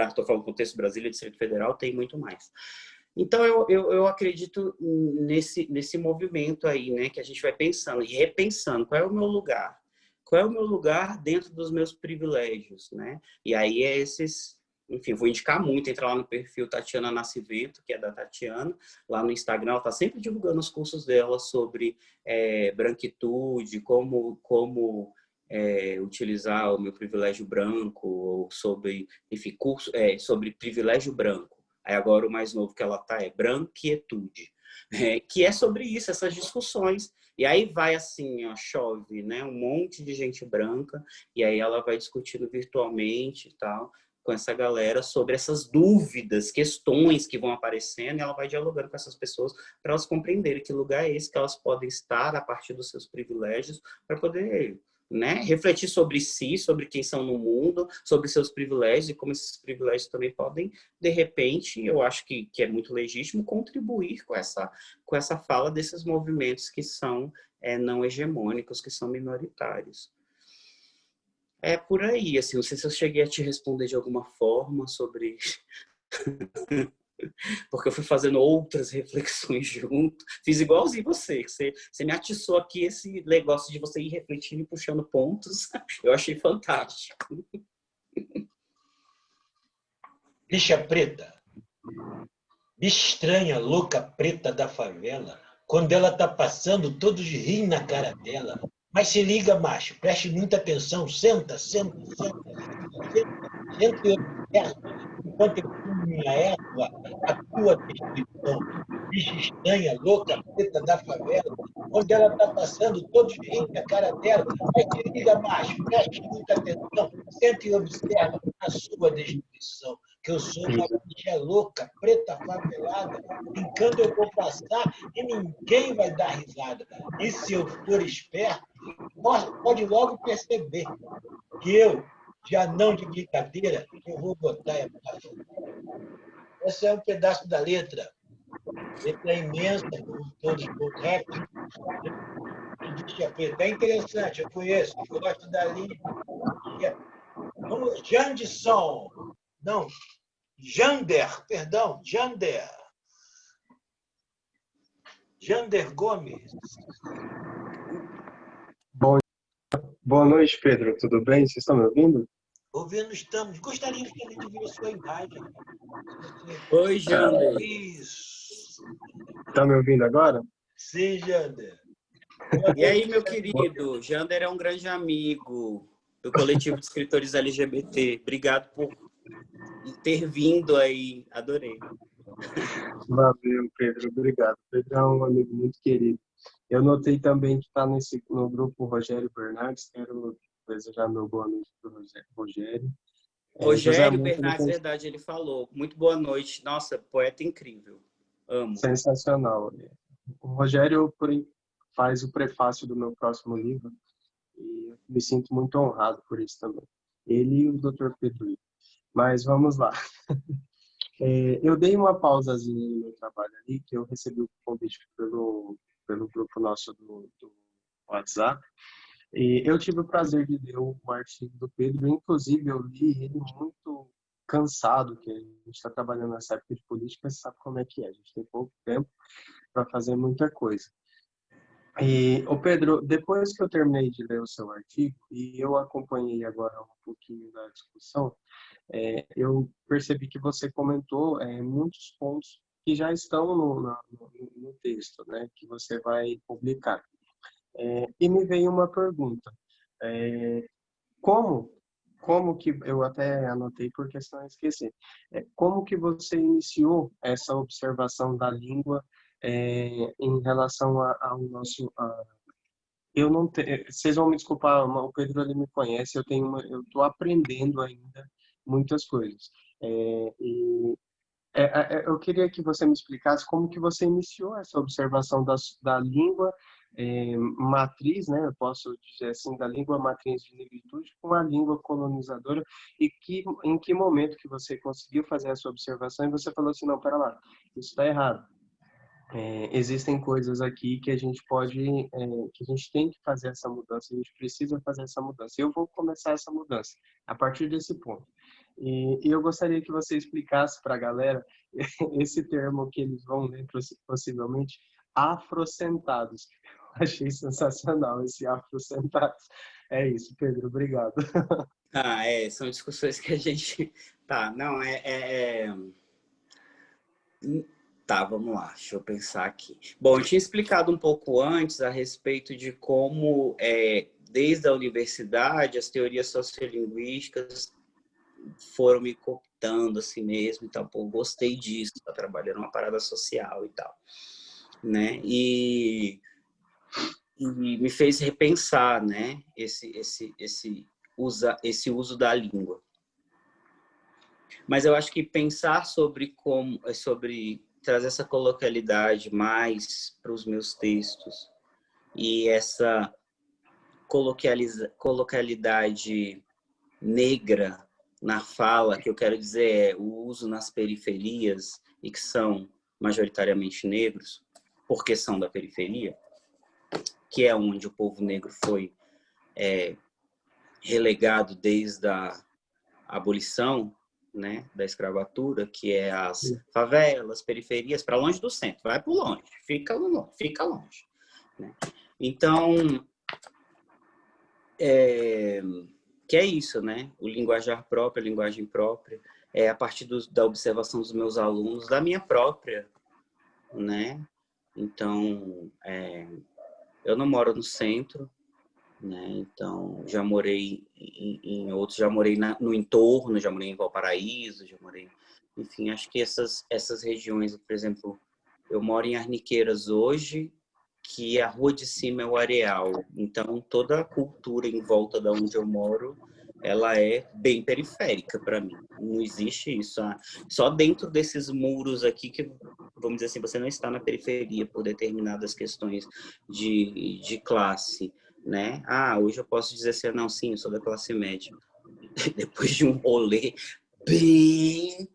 estou falando do contexto Brasília, Distrito Federal, tem muito mais. Então, eu acredito nesse movimento aí, né, que a gente vai pensando e repensando qual é o meu lugar. Qual é o meu lugar dentro dos meus privilégios, né? E aí enfim, vou indicar muito, entra lá no perfil Tatiana Nascimento, que é da Tatiana, lá no Instagram, ela está sempre divulgando os cursos dela sobre branquitude, como utilizar o meu privilégio branco, ou sobre, enfim, sobre privilégio branco. Aí agora o mais novo que ela tá é branquitude, que é sobre isso, essas discussões. E aí vai assim, ó, chove, né? Um monte de gente branca, e aí ela vai discutindo virtualmente e tal, com essa galera sobre essas dúvidas, questões que vão aparecendo, e ela vai dialogando com essas pessoas para elas compreenderem que lugar é esse que elas podem estar a partir dos seus privilégios para poder, né, refletir sobre si, sobre quem são no mundo, sobre seus privilégios e como esses privilégios também podem, de repente, eu acho que é muito legítimo, contribuir com essa fala desses movimentos que são não hegemônicos, que são minoritários. É por aí, assim, não sei se eu cheguei a te responder de alguma forma sobre... Porque eu fui fazendo outras reflexões junto. Fiz igualzinho você me atiçou aqui esse negócio de você ir refletindo e puxando pontos. Eu achei fantástico.
Bicha preta. Bicha estranha, louca, preta da favela. Quando ela tá passando, todos riem na cara dela. Mas se liga, macho, preste muita atenção. Senta, senta, senta, senta, senta, senta e observa. Enquanto eu fumo minha égua, a tua descrição. Bicha estranha, louca, preta da favela. Onde ela está passando, todos riem na cara dela. Mas se liga, macho, preste muita atenção. Senta e observa a sua descrição. Que eu sou uma bicha louca, preta favelada. Brincando eu vou passar e ninguém vai dar risada. E se eu for esperto, pode logo perceber que eu, já não de brincadeira, eu vou botar para frente. Esse é um pedaço da letra. Letra imensa, como todos os rap. É interessante, eu conheço, eu gosto dali. Vamos, Janderson. Não, Jander, perdão, Jander. Jander Gomes.
Boa noite, Pedro. Tudo bem? Vocês estão me ouvindo?
Ouvindo estamos. Gostaríamos também de ver a sua imagem.
Oi, Jander.
Isso.
Está me ouvindo agora?
Sim, Jander.
E aí, meu querido? Jander é um grande amigo do coletivo de escritores LGBT. Obrigado por ter vindo aí. Adorei.
Valeu, Pedro. Obrigado. Pedro é um amigo muito querido. Eu notei também que está no grupo Rogério Bernardes. Quero desejar meu boa noite para o Rogério.
Rogério Bernardes, verdade, ele falou. Muito boa noite. Nossa, poeta incrível. Amo.
Sensacional. O Rogério faz o prefácio do meu próximo livro e eu me sinto muito honrado por isso também. Ele e o Dr. Pedro. Mas vamos lá. Eu dei uma pausazinha no meu trabalho ali, que eu recebi o convite pelo grupo nosso do WhatsApp. E eu tive o prazer de ler o artigo do Pedro, inclusive eu li ele muito cansado, que a gente está trabalhando nessa época de política, você sabe como é que é, a gente tem pouco tempo para fazer muita coisa. E, Pedro, depois que eu terminei de ler o seu artigo, e eu acompanhei agora um pouquinho da discussão, eu percebi que você comentou muitos pontos que já estão no texto, né, que você vai publicar. E me veio uma pergunta. Como que, eu até anotei por questão de esquecer, como que você iniciou essa observação da língua em relação ao nosso... eu não vocês vão me desculpar, o Pedro ele me conhece, eu estou aprendendo ainda muitas coisas. Eu queria que você me explicasse como que você iniciou essa observação da língua matriz, né? Eu posso dizer assim, da língua matriz de negritude com a língua colonizadora e em que momento que você conseguiu fazer essa observação e você falou assim, não, pera lá, isso está errado. Existem coisas aqui que a gente que a gente tem que fazer essa mudança, a gente precisa fazer essa mudança. Eu vou começar essa mudança a partir desse ponto. E eu gostaria que você explicasse para a galera esse termo que eles vão ler possivelmente, afrocentados. Achei sensacional esse afrocentados. É isso, Pedro, obrigado.
São discussões que a gente... Tá, não, Tá, vamos lá, deixa eu pensar aqui. Bom, eu tinha explicado um pouco antes a respeito de como, desde a universidade, as teorias sociolinguísticas foram me cooptando assim mesmo e tal. Pô, gostei disso, tá trabalhando uma parada social e tal, né? E me fez repensar, né, esse uso da língua. Mas eu acho que pensar sobre trazer essa coloquialidade mais para os meus textos e essa coloquialidade negra na fala, que eu quero dizer o uso nas periferias e que são majoritariamente negros, porque são da periferia, que é onde o povo negro foi relegado desde a abolição, né, da escravatura, que é as favelas, periferias, para longe do centro, vai para longe, fica longe. Né? Então, que é isso, né? O linguajar próprio, a linguagem própria, a partir da observação dos meus alunos, da minha própria, né? Então, eu não moro no centro, né? Então, já morei em outros, já morei no entorno, já morei em Valparaíso, já morei... Enfim, acho que essas regiões, por exemplo, eu moro em Arniqueiras hoje, que a rua de cima é o Areal. Então, toda a cultura em volta de onde eu moro, ela é bem periférica para mim. Não existe isso. Só dentro desses muros aqui que, vamos dizer assim, você não está na periferia por determinadas questões de classe. Né? Hoje eu posso dizer assim, não, sim, eu sou da classe média. Depois de um rolê bem...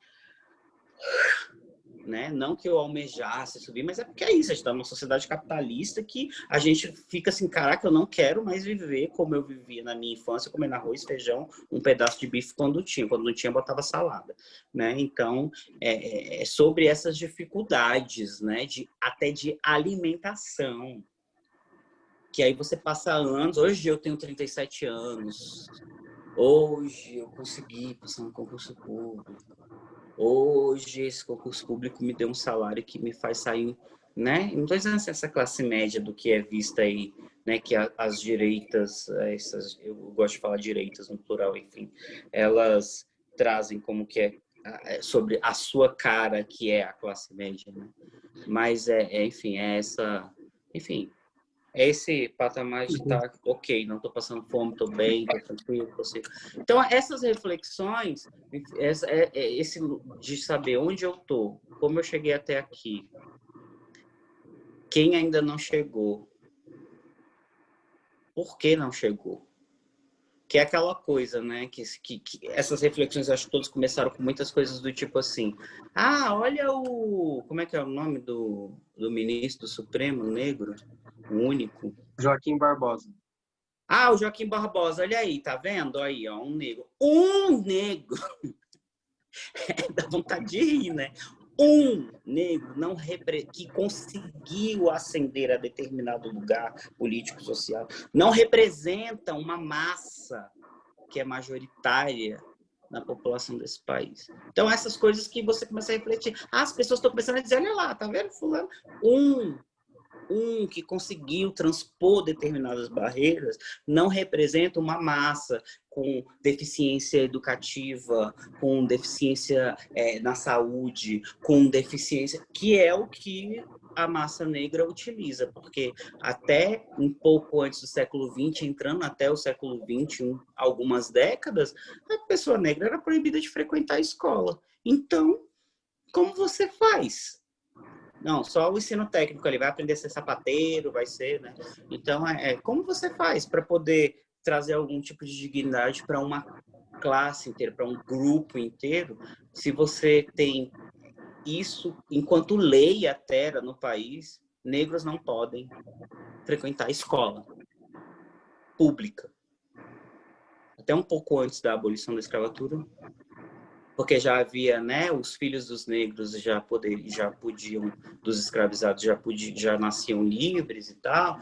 Né? Não que eu almejasse subir, mas é porque é isso, a gente está numa sociedade capitalista que a gente fica assim, caraca, eu não quero mais viver como eu vivia na minha infância, comendo arroz, feijão, um pedaço de bife quando não tinha, botava salada. Né? Então, é sobre essas dificuldades, né? Até de alimentação, que aí você passa anos, hoje eu tenho 37 anos, hoje eu consegui passar no concurso público, hoje esse concurso público me deu um salário que me faz sair, né? Não estou dizendo essa classe média do que é vista aí, né? Que as direitas, eu gosto de falar direitas no plural, enfim, elas trazem como que sobre a sua cara que é a classe média, né? Mas enfim, é esse patamar de estar ok, não estou passando fome, estou bem, estou tranquilo, consigo. Então, essas reflexões, esse de saber onde eu estou, como eu cheguei até aqui, quem ainda não chegou, por que não chegou? Que é aquela coisa, né? Que essas reflexões, acho que todos começaram com muitas coisas do tipo assim, olha como é que é o nome do ministro Supremo negro? O único?
Joaquim Barbosa.
O Joaquim Barbosa, olha aí, tá vendo? Aí, ó, um negro. Um negro! Dá vontade de rir, né? Um negro que conseguiu ascender a determinado lugar político-social não representa uma massa que é majoritária na população desse país. Então, essas coisas que você começa a refletir. As pessoas estão começando a dizer, olha lá, tá vendo fulano? um que conseguiu transpor determinadas barreiras não representa uma massa com deficiência educativa, com deficiência na saúde, com deficiência, que é o que a massa negra utiliza, porque até um pouco antes do século XX, entrando até o século XXI, algumas décadas, a pessoa negra era proibida de frequentar a escola. Então, como você faz? Não, só o ensino técnico, ele vai aprender a ser sapateiro, vai ser, né? Então, como você faz para poder trazer algum tipo de dignidade para uma classe inteira, para um grupo inteiro, se você tem isso, enquanto lei até no país, negros não podem frequentar a escola pública. Até um pouco antes da abolição da escravatura, porque já havia, né, os filhos dos negros já podiam, dos escravizados já nasciam livres e tal,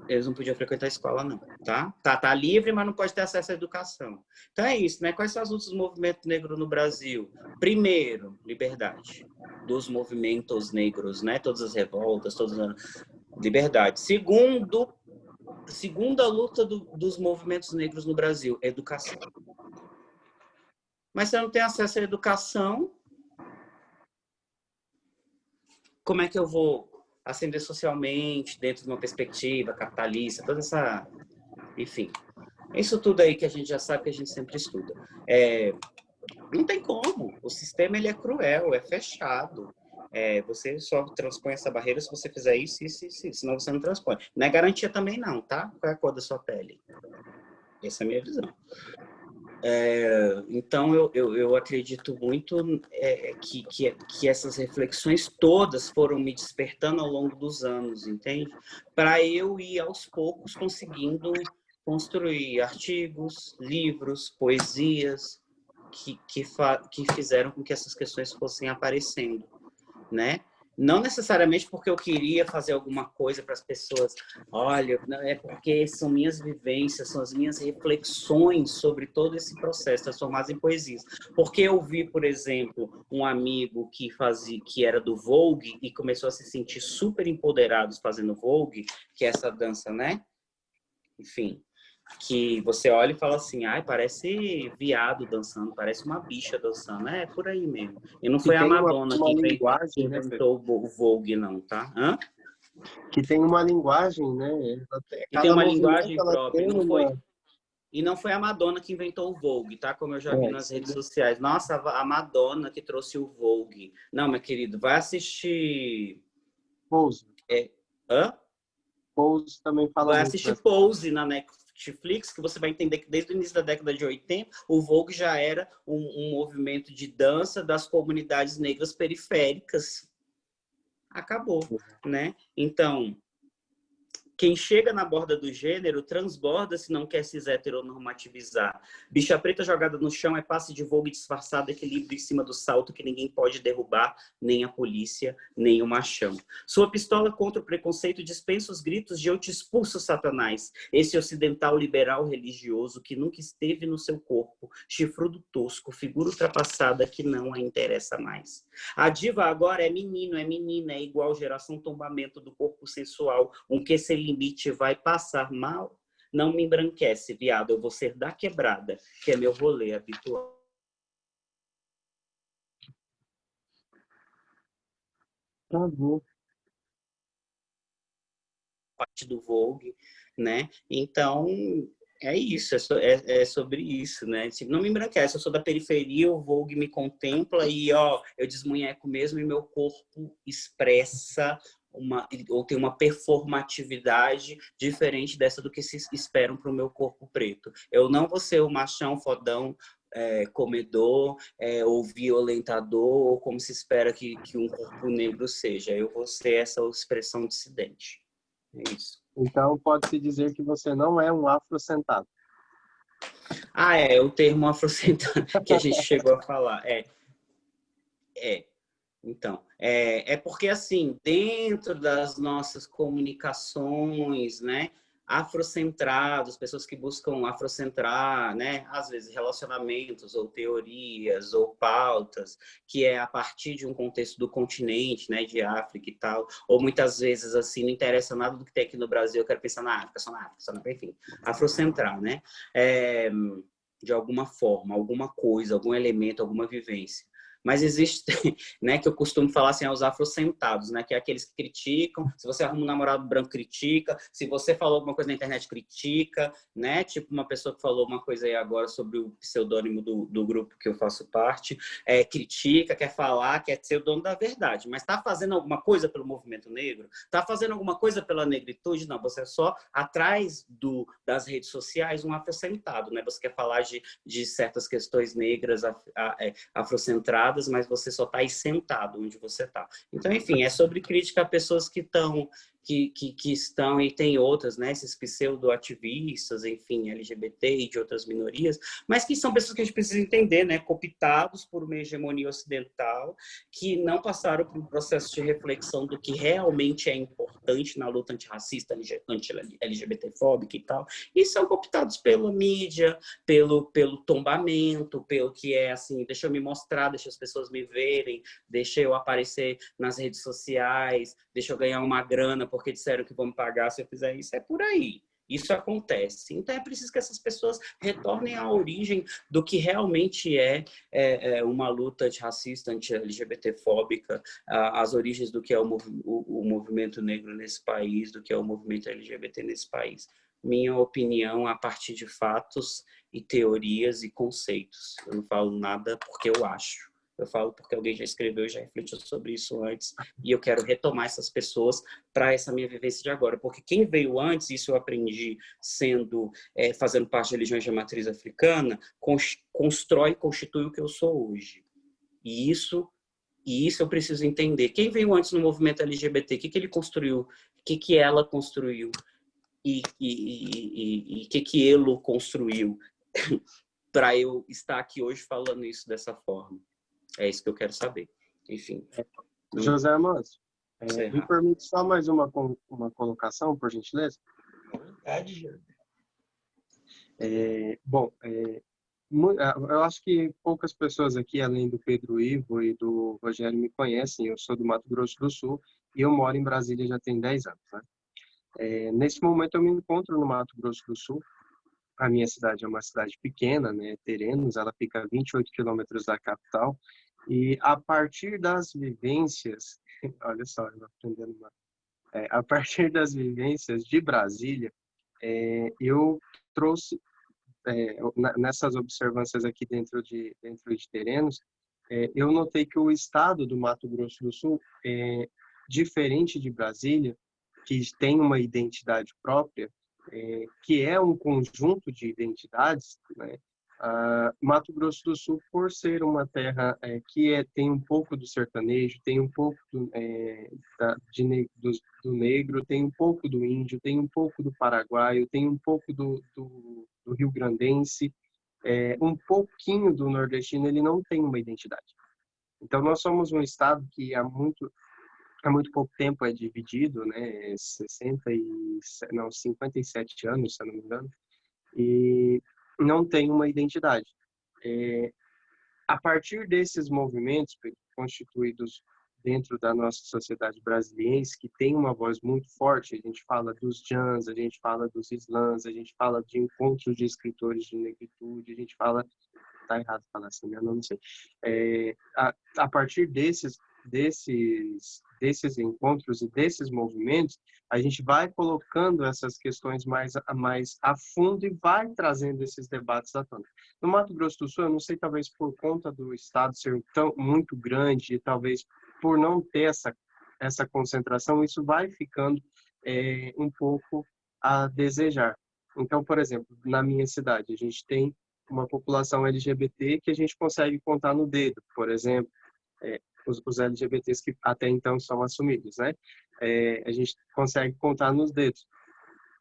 eles não podiam frequentar a escola não, tá? Tá livre, mas não pode ter acesso à educação. Então é isso, né? Quais são os outros movimentos negros no Brasil? Primeiro, liberdade dos movimentos negros, né? Todas as revoltas, todas as... liberdade. Segunda luta dos movimentos negros no Brasil, educação. Mas se eu não tenho acesso à educação, como é que eu vou ascender socialmente, dentro de uma perspectiva capitalista, toda essa... Enfim, isso tudo aí que a gente já sabe, que a gente sempre estuda. Não tem como. O sistema ele é cruel, é fechado. Você só transpõe essa barreira se você fizer isso, senão você não transpõe. Não é garantia também não, tá? Qual é a cor da sua pele? Essa é a minha visão. Então, eu acredito muito que essas reflexões todas foram me despertando ao longo dos anos, entende? Para eu ir, aos poucos, conseguindo construir artigos, livros, poesias, que fizeram com que essas questões fossem aparecendo, né? Não necessariamente porque eu queria fazer alguma coisa para as pessoas. Olha, é porque são minhas vivências, são as minhas reflexões sobre todo esse processo transformadas em poesias. Porque eu vi, por exemplo, um amigo que era do Vogue e começou a se sentir super empoderado fazendo Vogue, que é essa dança, né? Enfim, que você olha e fala assim, ai, parece viado dançando, parece uma bicha dançando. É por aí mesmo. E não foi a Madonna que inventou o Vogue, não, tá? Hã?
Que tem uma linguagem, né?
E tem uma linguagem própria. E não foi a Madonna que inventou o Vogue, tá? Como eu já vi nas redes sociais. Nossa, a Madonna que trouxe o Vogue. Não, meu querido, vai assistir...
Pose.
Hã?
Pose também fala
vai
muito.
Assistir Pose na Netflix, que você vai entender que desde o início da década de 80, o Vogue já era um movimento de dança das comunidades negras periféricas. Acabou, né? Então, quem chega na borda do gênero transborda se não quer se heteronormativizar. Bicha preta jogada no chão é passe de Vogue disfarçado, equilíbrio em cima do salto que ninguém pode derrubar, nem a polícia, nem o machão. Sua pistola contra o preconceito dispensa os gritos de eu te expulso, Satanás. Esse ocidental liberal religioso que nunca esteve no seu corpo, chifrudo tosco, figura ultrapassada que não a interessa mais. A diva agora é menino, é menina, é igual geração tombamento do corpo sensual, que sem limite vai passar mal, não me embranquece, viado, eu vou ser da quebrada, que é meu rolê habitual.
Tá bom.
Parte do Vogue, né? Então, é isso, é sobre isso, né? Tipo, não me embranquece, eu sou da periferia, o Vogue me contempla e, ó, eu desmunheco mesmo e meu corpo expressa ou tem uma performatividade diferente dessa do que se esperam para o meu corpo preto. Eu não vou ser o machão fodão, comedor, ou violentador, ou como se espera que um corpo negro seja. Eu vou ser essa expressão dissidente. É isso.
Então, pode-se dizer que você não é um afrocentado.
O termo afrocentado que a gente chegou a falar. Então, é porque, assim, dentro das nossas comunicações, né, afrocentrados, pessoas que buscam afrocentrar, né, às vezes relacionamentos ou teorias ou pautas, que é a partir de um contexto do continente, né, de África e tal, ou muitas vezes assim não interessa nada do que tem aqui no Brasil, eu quero pensar na África, só na África, só na, enfim, afrocentrar, né, de alguma forma, alguma coisa, algum elemento, alguma vivência. Mas existe, né, que eu costumo falar assim, os afrocentados, né, que é aqueles que criticam, se você arruma um namorado branco, critica, se você falou alguma coisa na internet, critica, né, tipo uma pessoa que falou uma coisa aí agora sobre o pseudônimo do grupo que eu faço parte, critica, quer falar, quer ser o dono da verdade, mas está fazendo alguma coisa pelo movimento negro? Está fazendo alguma coisa pela negritude? Não, você é só atrás das redes sociais um afrocentado, né, você quer falar de certas questões negras afrocentradas, mas você só está aí sentado onde você está. Então, enfim, é sobre crítica a pessoas que estão, que estão, e tem outras, né, esses pseudo-ativistas, enfim, LGBT e de outras minorias, mas que são pessoas que a gente precisa entender, né, cooptados por uma hegemonia ocidental, que não passaram por um processo de reflexão do que realmente é importante na luta antirracista, anti-LGBT-fóbica e tal, e são cooptados pela mídia, pelo tombamento, pelo que é assim, deixa eu me mostrar, deixa as pessoas me verem, deixa eu aparecer nas redes sociais, deixa eu ganhar uma grana porque disseram que vão me pagar se eu fizer isso. É por aí. Isso acontece. Então é preciso que essas pessoas retornem à origem do que realmente é uma luta antirracista, anti-LGBT-fóbica, as origens do que é o movimento negro nesse país, do que é o movimento LGBT nesse país. Minha opinião a partir de fatos e teorias e conceitos. Eu não falo nada porque eu acho. Eu falo porque alguém já escreveu, já refletiu sobre isso antes, e eu quero retomar essas pessoas para essa minha vivência de agora. Porque quem veio antes, isso eu aprendi fazendo parte de religiões de matriz africana, constrói e constitui o que eu sou hoje. E isso eu preciso entender. Quem veio antes no movimento LGBT, o que ele construiu? O que ela construiu? E que ele construiu para eu estar aqui hoje falando isso dessa forma. É isso que eu quero saber. Enfim.
José Amâncio, me permite só mais uma colocação, por gentileza?
À vontade, José.
Eu acho que poucas pessoas aqui, além do Pedro Ivo e do Rogério, me conhecem. Eu sou do Mato Grosso do Sul e eu moro em Brasília já tem 10 anos. Né? Nesse momento eu me encontro no Mato Grosso do Sul. A minha cidade é uma cidade pequena, né, Terenos, ela fica a 28 quilômetros da capital. E a partir das vivências, olha só, eu aprendendo mais. A partir das vivências de Brasília, eu trouxe, nessas observâncias aqui dentro de Terenos, eu notei que o estado do Mato Grosso do Sul, diferente de Brasília, que tem uma identidade própria, que é um conjunto de identidades, né? Mato Grosso do Sul, por ser uma terra que tem um pouco do sertanejo, tem um pouco do negro, tem um pouco do índio, tem um pouco do paraguaio, tem um pouco do rio-grandense, um pouquinho do nordestino, ele não tem uma identidade. Então, nós somos um estado que há muito pouco tempo é dividido, né, 57 anos, se eu não me engano, e não tem uma identidade. A partir desses movimentos constituídos dentro da nossa sociedade brasiliense, que tem uma voz muito forte, a gente fala dos jans, a gente fala dos slams, a gente fala de encontros de escritores de negritude, a gente fala... Tá errado falar assim, eu não sei. A partir desses encontros e desses movimentos, a gente vai colocando essas questões mais a fundo e vai trazendo esses debates à tona. No Mato Grosso do Sul, eu não sei, talvez por conta do estado ser muito grande e talvez por não ter essa concentração, isso vai ficando um pouco a desejar. Então, por exemplo, na minha cidade, a gente tem uma população LGBT que a gente consegue contar no dedo, por exemplo, os LGBTs que até então são assumidos, né? A gente consegue contar nos dedos,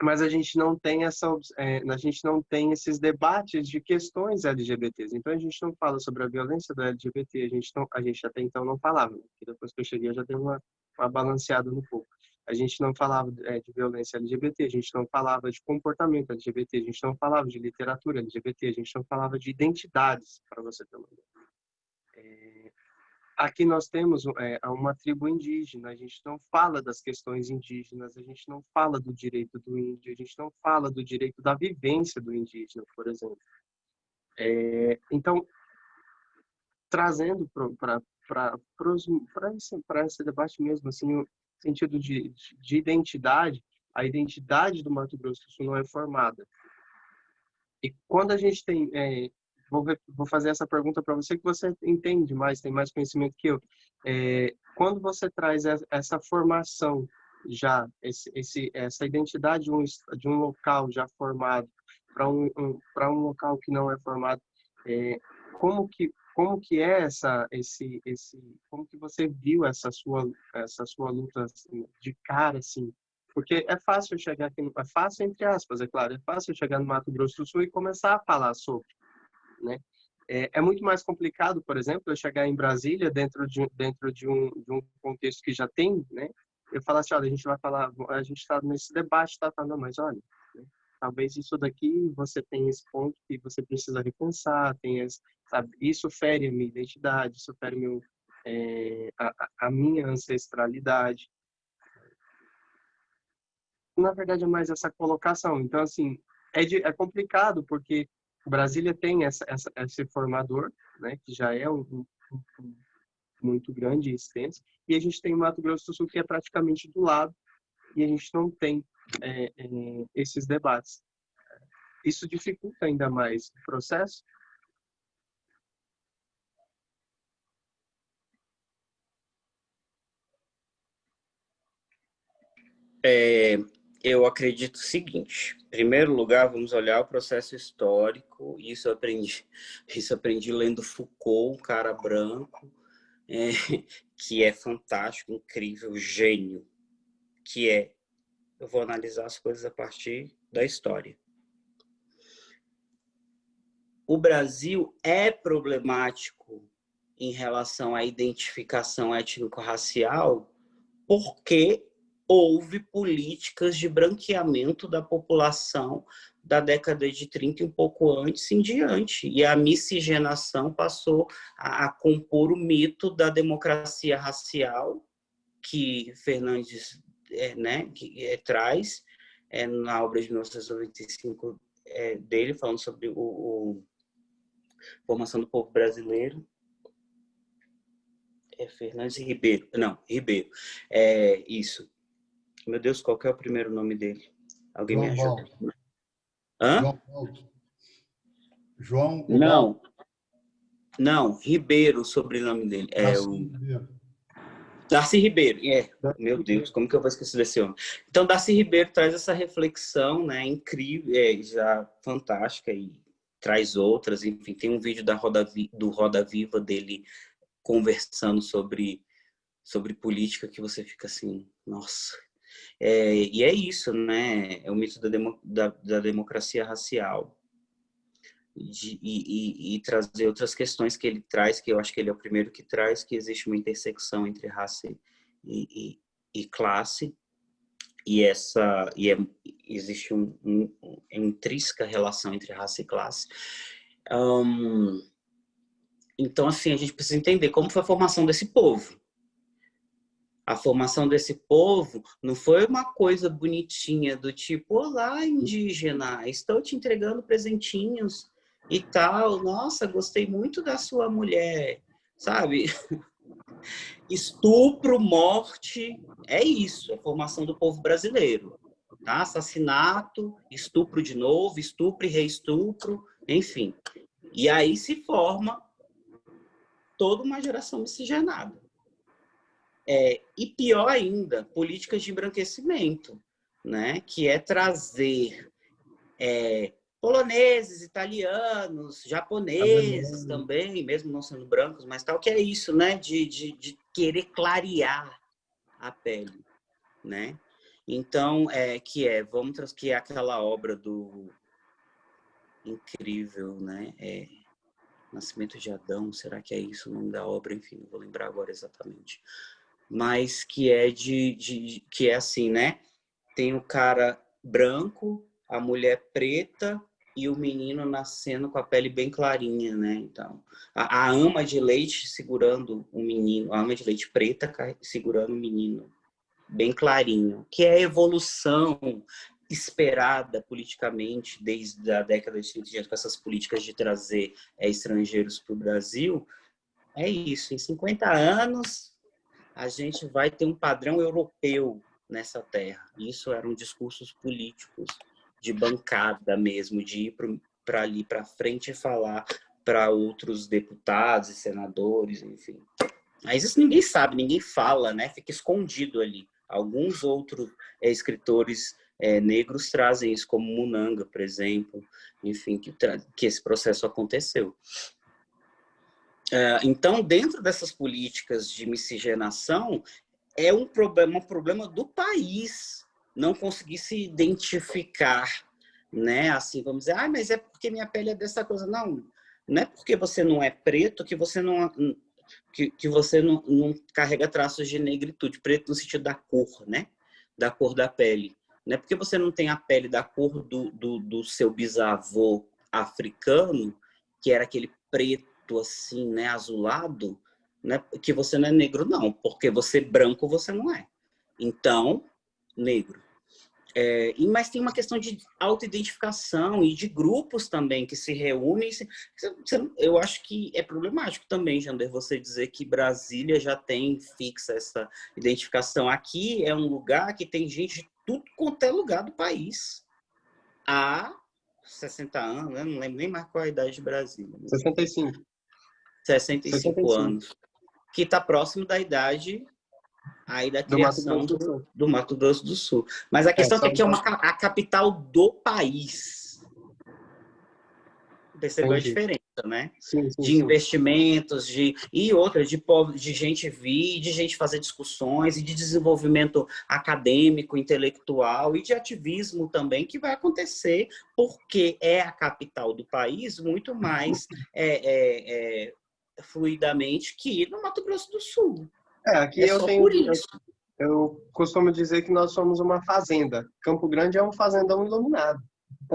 mas a gente não tem esses debates de questões LGBTs. Então a gente não fala sobre a violência do LGBT, a gente até então não falava, porque depois que eu cheguei eu já dei uma balanceada no pouco. a gente não falava de violência LGBT, a gente não falava de comportamento LGBT, a gente não falava de literatura LGBT, a gente não falava de identidades, para você ter uma ideia. Aqui nós temos uma tribo indígena, a gente não fala das questões indígenas, a gente não fala do direito do índio, a gente não fala do direito da vivência do indígena, por exemplo. Então, trazendo para esse debate mesmo, assim, o sentido de identidade, a identidade do Mato Grosso do Sul não é formada. E quando a gente tem... vou fazer essa pergunta para você, que você entende mais, tem mais conhecimento que eu. Quando você traz essa formação já, essa identidade de um local já formado para um local que não é formado, como que é como que você viu essa sua luta assim, de cara, assim? Porque é fácil chegar aqui, é fácil entre aspas, é claro, é fácil chegar no Mato Grosso do Sul e começar a falar sobre, né? É muito mais complicado, por exemplo, eu chegar em Brasília dentro de um contexto que já tem, né? Eu falar assim, olha, a gente vai falar, a gente está nesse debate, tá, não, mas olha, né? Talvez isso daqui você tem esse ponto que você precisa repensar, sabe? Isso fere a minha identidade, isso fere a minha ancestralidade. Na verdade, é mais essa colocação. Então, assim, é complicado, porque Brasília tem esse formador, né, que já é muito grande e extenso, e a gente tem o Mato Grosso do Sul, que é praticamente do lado, e a gente não tem esses debates. Isso dificulta ainda mais o processo.
Eu acredito o seguinte: em primeiro lugar, vamos olhar o processo histórico. Isso eu aprendi lendo Foucault, um cara branco, que é fantástico, incrível, gênio, eu vou analisar as coisas a partir da história. O Brasil é problemático em relação à identificação étnico-racial porque houve políticas de branqueamento da população da década de 30 e um pouco antes em diante. E a miscigenação passou a compor o mito da democracia racial, que Fernandes traz na obra de 1995 dele, falando sobre a formação do povo brasileiro. Fernandes Ribeiro. Não, Ribeiro. Isso. Meu Deus, qual que é o primeiro nome dele? Alguém me ajuda? Hã?
João Baldo. João
Não. Não, Ribeiro, o sobrenome dele.
Ribeiro.
Darcy Ribeiro. Meu Deus, como que eu vou esquecer desse homem? Então, Darcy Ribeiro traz essa reflexão, né, incrível, já fantástica, e traz outras. Enfim, tem um vídeo do Roda Viva dele conversando sobre política que você fica assim, nossa. E é isso, né? É o mito da democracia racial. E trazer outras questões que ele traz, que eu acho que ele é o primeiro que traz, que existe uma intersecção entre raça e classe, existe uma intrínseca relação entre raça e classe. Então, assim, a gente precisa entender como foi a formação desse povo. A formação desse povo não foi uma coisa bonitinha do tipo, olá, indígena, estou te entregando presentinhos e tal. Nossa, gostei muito da sua mulher, sabe? Estupro, morte, é isso, é a formação do povo brasileiro. Tá? Assassinato, estupro de novo, estupro e reestupro, enfim. E aí se forma toda uma geração miscigenada. E pior ainda, políticas de embranquecimento, né? Que é trazer poloneses, italianos, japoneses também, mesmo não sendo brancos, mas tal, que é isso, né? De querer clarear a pele, né? Então, que é aquela obra do incrível, né? Nascimento de Adão, será que é isso o nome da obra? Enfim, não vou lembrar agora exatamente. mas que é que é assim, né? Tem o cara branco, a mulher preta e o menino nascendo com a pele bem clarinha, né? Então, a ama de leite segurando o menino, a ama de leite preta segurando o menino bem clarinho, que é a evolução esperada politicamente desde a década de 30, com essas políticas de trazer estrangeiros para o Brasil. É isso, em 50 anos a gente vai ter um padrão europeu nessa terra. Isso eram discursos políticos de bancada mesmo, de ir para ali para frente e falar para outros deputados e senadores, enfim. Mas isso ninguém sabe, ninguém fala, né? Fica escondido ali. Alguns outros escritores negros trazem isso, como Munanga, por exemplo, enfim, que esse processo aconteceu. Então, dentro dessas políticas de miscigenação, é um problema do país não conseguir se identificar, né? Assim, vamos dizer, mas é porque minha pele é dessa coisa. Não, não é porque você não é preto que você não carrega traços de negritude, preto no sentido da cor, né? Da cor da pele. Não é porque você não tem a pele da cor do seu bisavô africano, que era aquele preto assim, né, azulado, né, que você não é negro, não, porque você branco você não é. Então, negro. Mas tem uma questão de autoidentificação e de grupos também que se reúnem. Eu acho que é problemático também, Jander, você dizer que Brasília já tem fixa essa identificação. Aqui é um lugar que tem gente de tudo quanto é lugar do país. Há 60 anos, eu não lembro nem mais qual é a idade de Brasília.
65.
65 anos. Que está próximo da idade aí da criação do Mato Grosso do Sul. Mas a questão é que é a capital do país. Percebeu a diferença, né?
Sim,
de investimentos, de gente vir, de gente fazer discussões, e de desenvolvimento acadêmico, intelectual e de ativismo também, que vai acontecer porque é a capital do país muito mais fluidamente que no Mato Grosso do Sul.
Aqui eu costumo dizer que nós somos uma fazenda. Campo Grande é um fazendão iluminado.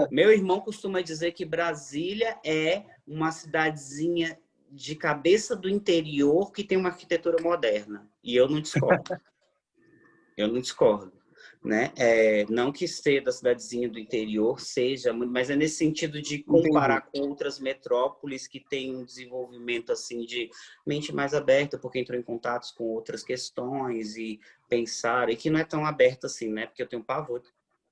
Meu irmão costuma dizer que Brasília é uma cidadezinha de cabeça do interior que tem uma arquitetura moderna. E eu não discordo. Né? Não que ser da cidadezinha do interior seja, mas é nesse sentido de comparar com outras metrópoles que têm um desenvolvimento assim de mente mais aberta, porque entrou em contato com outras questões e pensar, e que não é tão aberta assim, né? Porque eu tenho pavor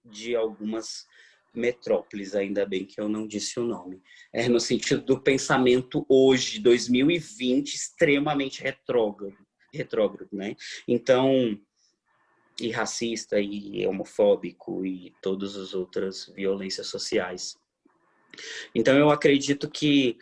de algumas metrópoles, ainda bem que eu não disse o nome. No sentido do pensamento hoje, 2020, extremamente retrógrado, né? Então, e racista, e homofóbico, e todas as outras violências sociais. Então, eu acredito que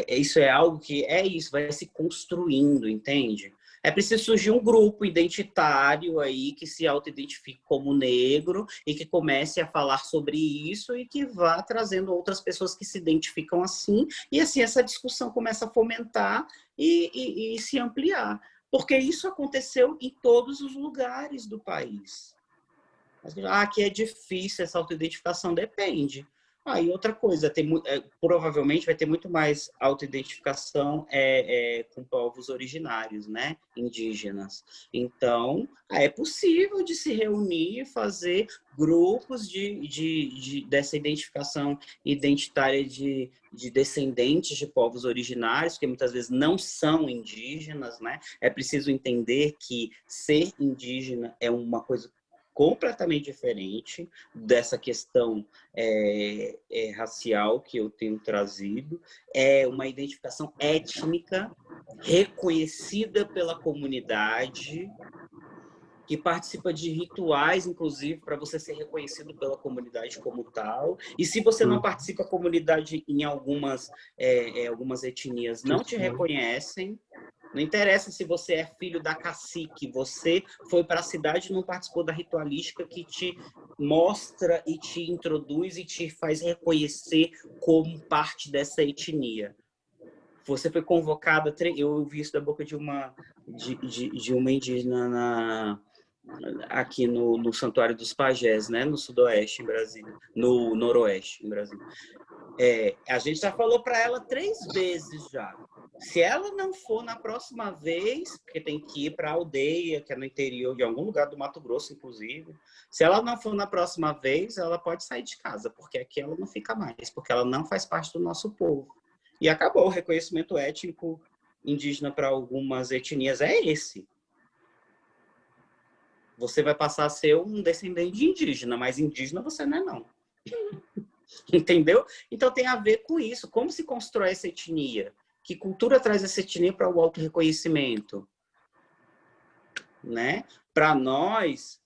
isso é algo que vai se construindo, entende? É preciso surgir um grupo identitário aí que se auto-identifique como negro e que comece a falar sobre isso e que vá trazendo outras pessoas que se identificam assim, e assim essa discussão começa a fomentar e se ampliar. Porque isso aconteceu em todos os lugares do país. Que é difícil essa autoidentificação, depende. E outra coisa, provavelmente vai ter muito mais autoidentificação com povos originários, né? Indígenas. Então, é possível de se reunir e fazer grupos dessa identificação identitária de descendentes de povos originários, que muitas vezes não são indígenas, né? É preciso entender que ser indígena é uma coisa completamente diferente dessa questão racial que eu tenho trazido. É uma identificação étnica reconhecida pela comunidade, que participa de rituais, inclusive, para você ser reconhecido pela comunidade como tal. E se você não participa, a comunidade em algumas etnias não te reconhecem. Não interessa se você é filho da cacique, você foi para a cidade e não participou da ritualística que te mostra e te introduz e te faz reconhecer como parte dessa etnia. você foi convocada, eu ouvi isso da boca de uma indígena aqui no Santuário dos Pajés, né? No Sudoeste, em Brasília, no Noroeste, em Brasília. A gente já falou para ela 3 vezes já. Se ela não for na próxima vez, porque tem que ir para a aldeia, que é no interior, de algum lugar do Mato Grosso, inclusive, se ela não for na próxima vez, ela pode sair de casa, porque aqui ela não fica mais, porque ela não faz parte do nosso povo. E acabou, o reconhecimento étnico indígena para algumas etnias é esse. Você vai passar a ser um descendente de indígena, mas indígena você não é, não. Entendeu? Então tem a ver com isso. Como se constrói essa etnia? Que cultura traz essa etnia para o autorreconhecimento? Né? Para nós,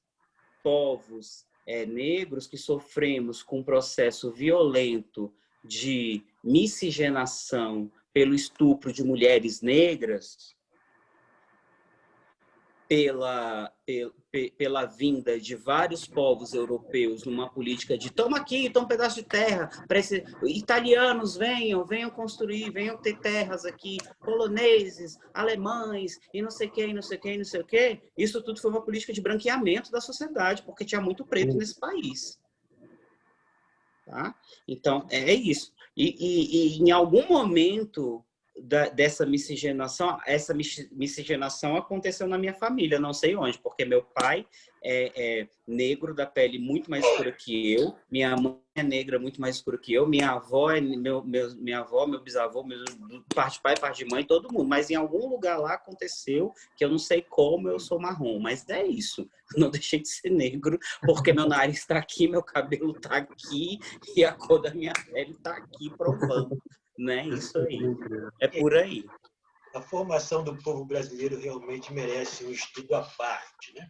povos negros que sofremos com um processo violento de miscigenação pelo estupro de mulheres negras, pela vinda de vários povos europeus numa política de toma aqui, toma um pedaço de terra, italianos venham construir, venham ter terras aqui, poloneses, alemães, e não sei o que, e não sei o que, e não sei o que. Isso tudo foi uma política de branqueamento da sociedade, porque tinha muito preto nesse país. Tá? Então, é isso. E em algum momento dessa miscigenação, essa miscigenação aconteceu na minha família, não sei onde, porque meu pai é negro da pele muito mais escura que eu, minha mãe é negra muito mais escura que eu, minha avó minha avó, meu bisavô, parte de pai, parte de mãe, todo mundo, mas em algum lugar lá aconteceu que eu não sei como eu sou marrom, mas é isso, eu não deixei de ser negro, porque meu nariz está aqui, meu cabelo está aqui e a cor da minha pele está aqui provando. Né? Isso aí. É por aí.
A formação do povo brasileiro realmente merece um estudo à parte, né?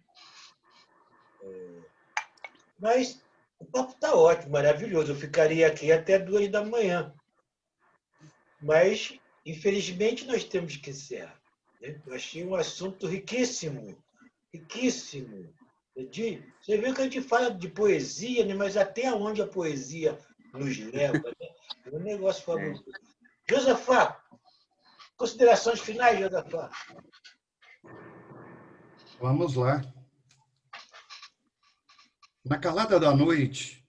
Mas o papo está ótimo, maravilhoso. Eu ficaria aqui até 2 da manhã. Mas, infelizmente, nós temos que encerrar. Né? Eu achei um assunto riquíssimo. Riquíssimo. Você viu que a gente fala de poesia, né? Mas até onde a poesia nos leva, né? É um negócio fabuloso. Josafá, considerações finais, Josafá.
Vamos lá. Na calada da noite,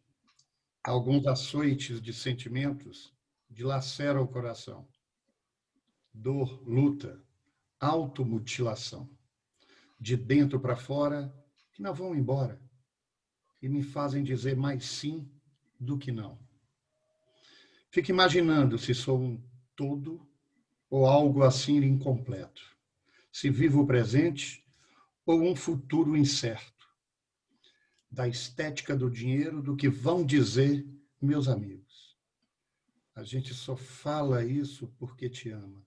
alguns açoites de sentimentos dilaceram o coração. Dor, luta, automutilação. De dentro para fora, que não vão embora. E me fazem dizer mais sim do que não. Fico imaginando se sou um todo ou algo assim incompleto. Se vivo o presente ou um futuro incerto. Da estética do dinheiro, do que vão dizer meus amigos. A gente só fala isso porque te ama.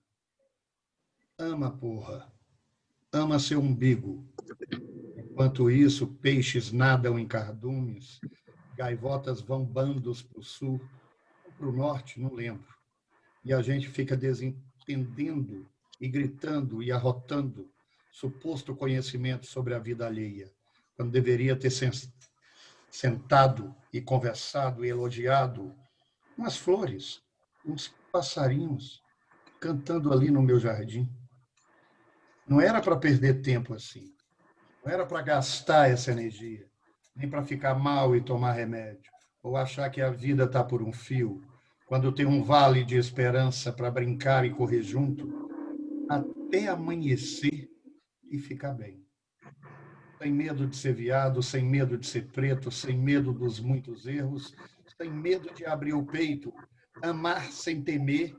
Ama, porra. Ama seu umbigo. Enquanto isso, peixes nadam em cardumes, gaivotas vão bandos para o sul, para o norte, não lembro. E a gente fica desentendendo e gritando e arrotando suposto conhecimento sobre a vida alheia, quando deveria ter sentado e conversado e elogiado umas flores, uns passarinhos cantando ali no meu jardim. Não era para perder tempo assim. Não era para gastar essa energia, nem para ficar mal e tomar remédio, ou achar que a vida está por um fio, quando tem um vale de esperança para brincar e correr junto, até amanhecer e ficar bem. Sem medo de ser viado, sem medo de ser preto, sem medo dos muitos erros, sem medo de abrir o peito, amar sem temer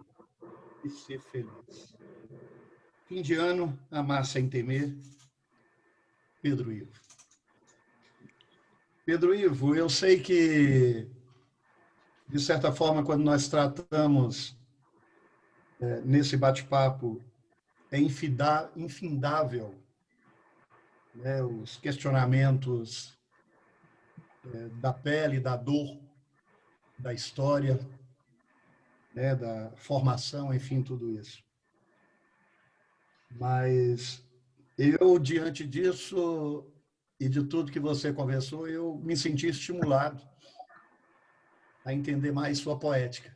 e ser feliz. Fim de ano, amar sem temer. Pedro Ivo. Pedro Ivo, eu sei que, de certa forma, quando nós tratamos nesse bate-papo, é infindável, né, os questionamentos da pele, da dor, da história, né, da formação, enfim, tudo isso. Mas eu, diante disso e de tudo que você conversou, eu me senti estimulado a entender mais sua poética.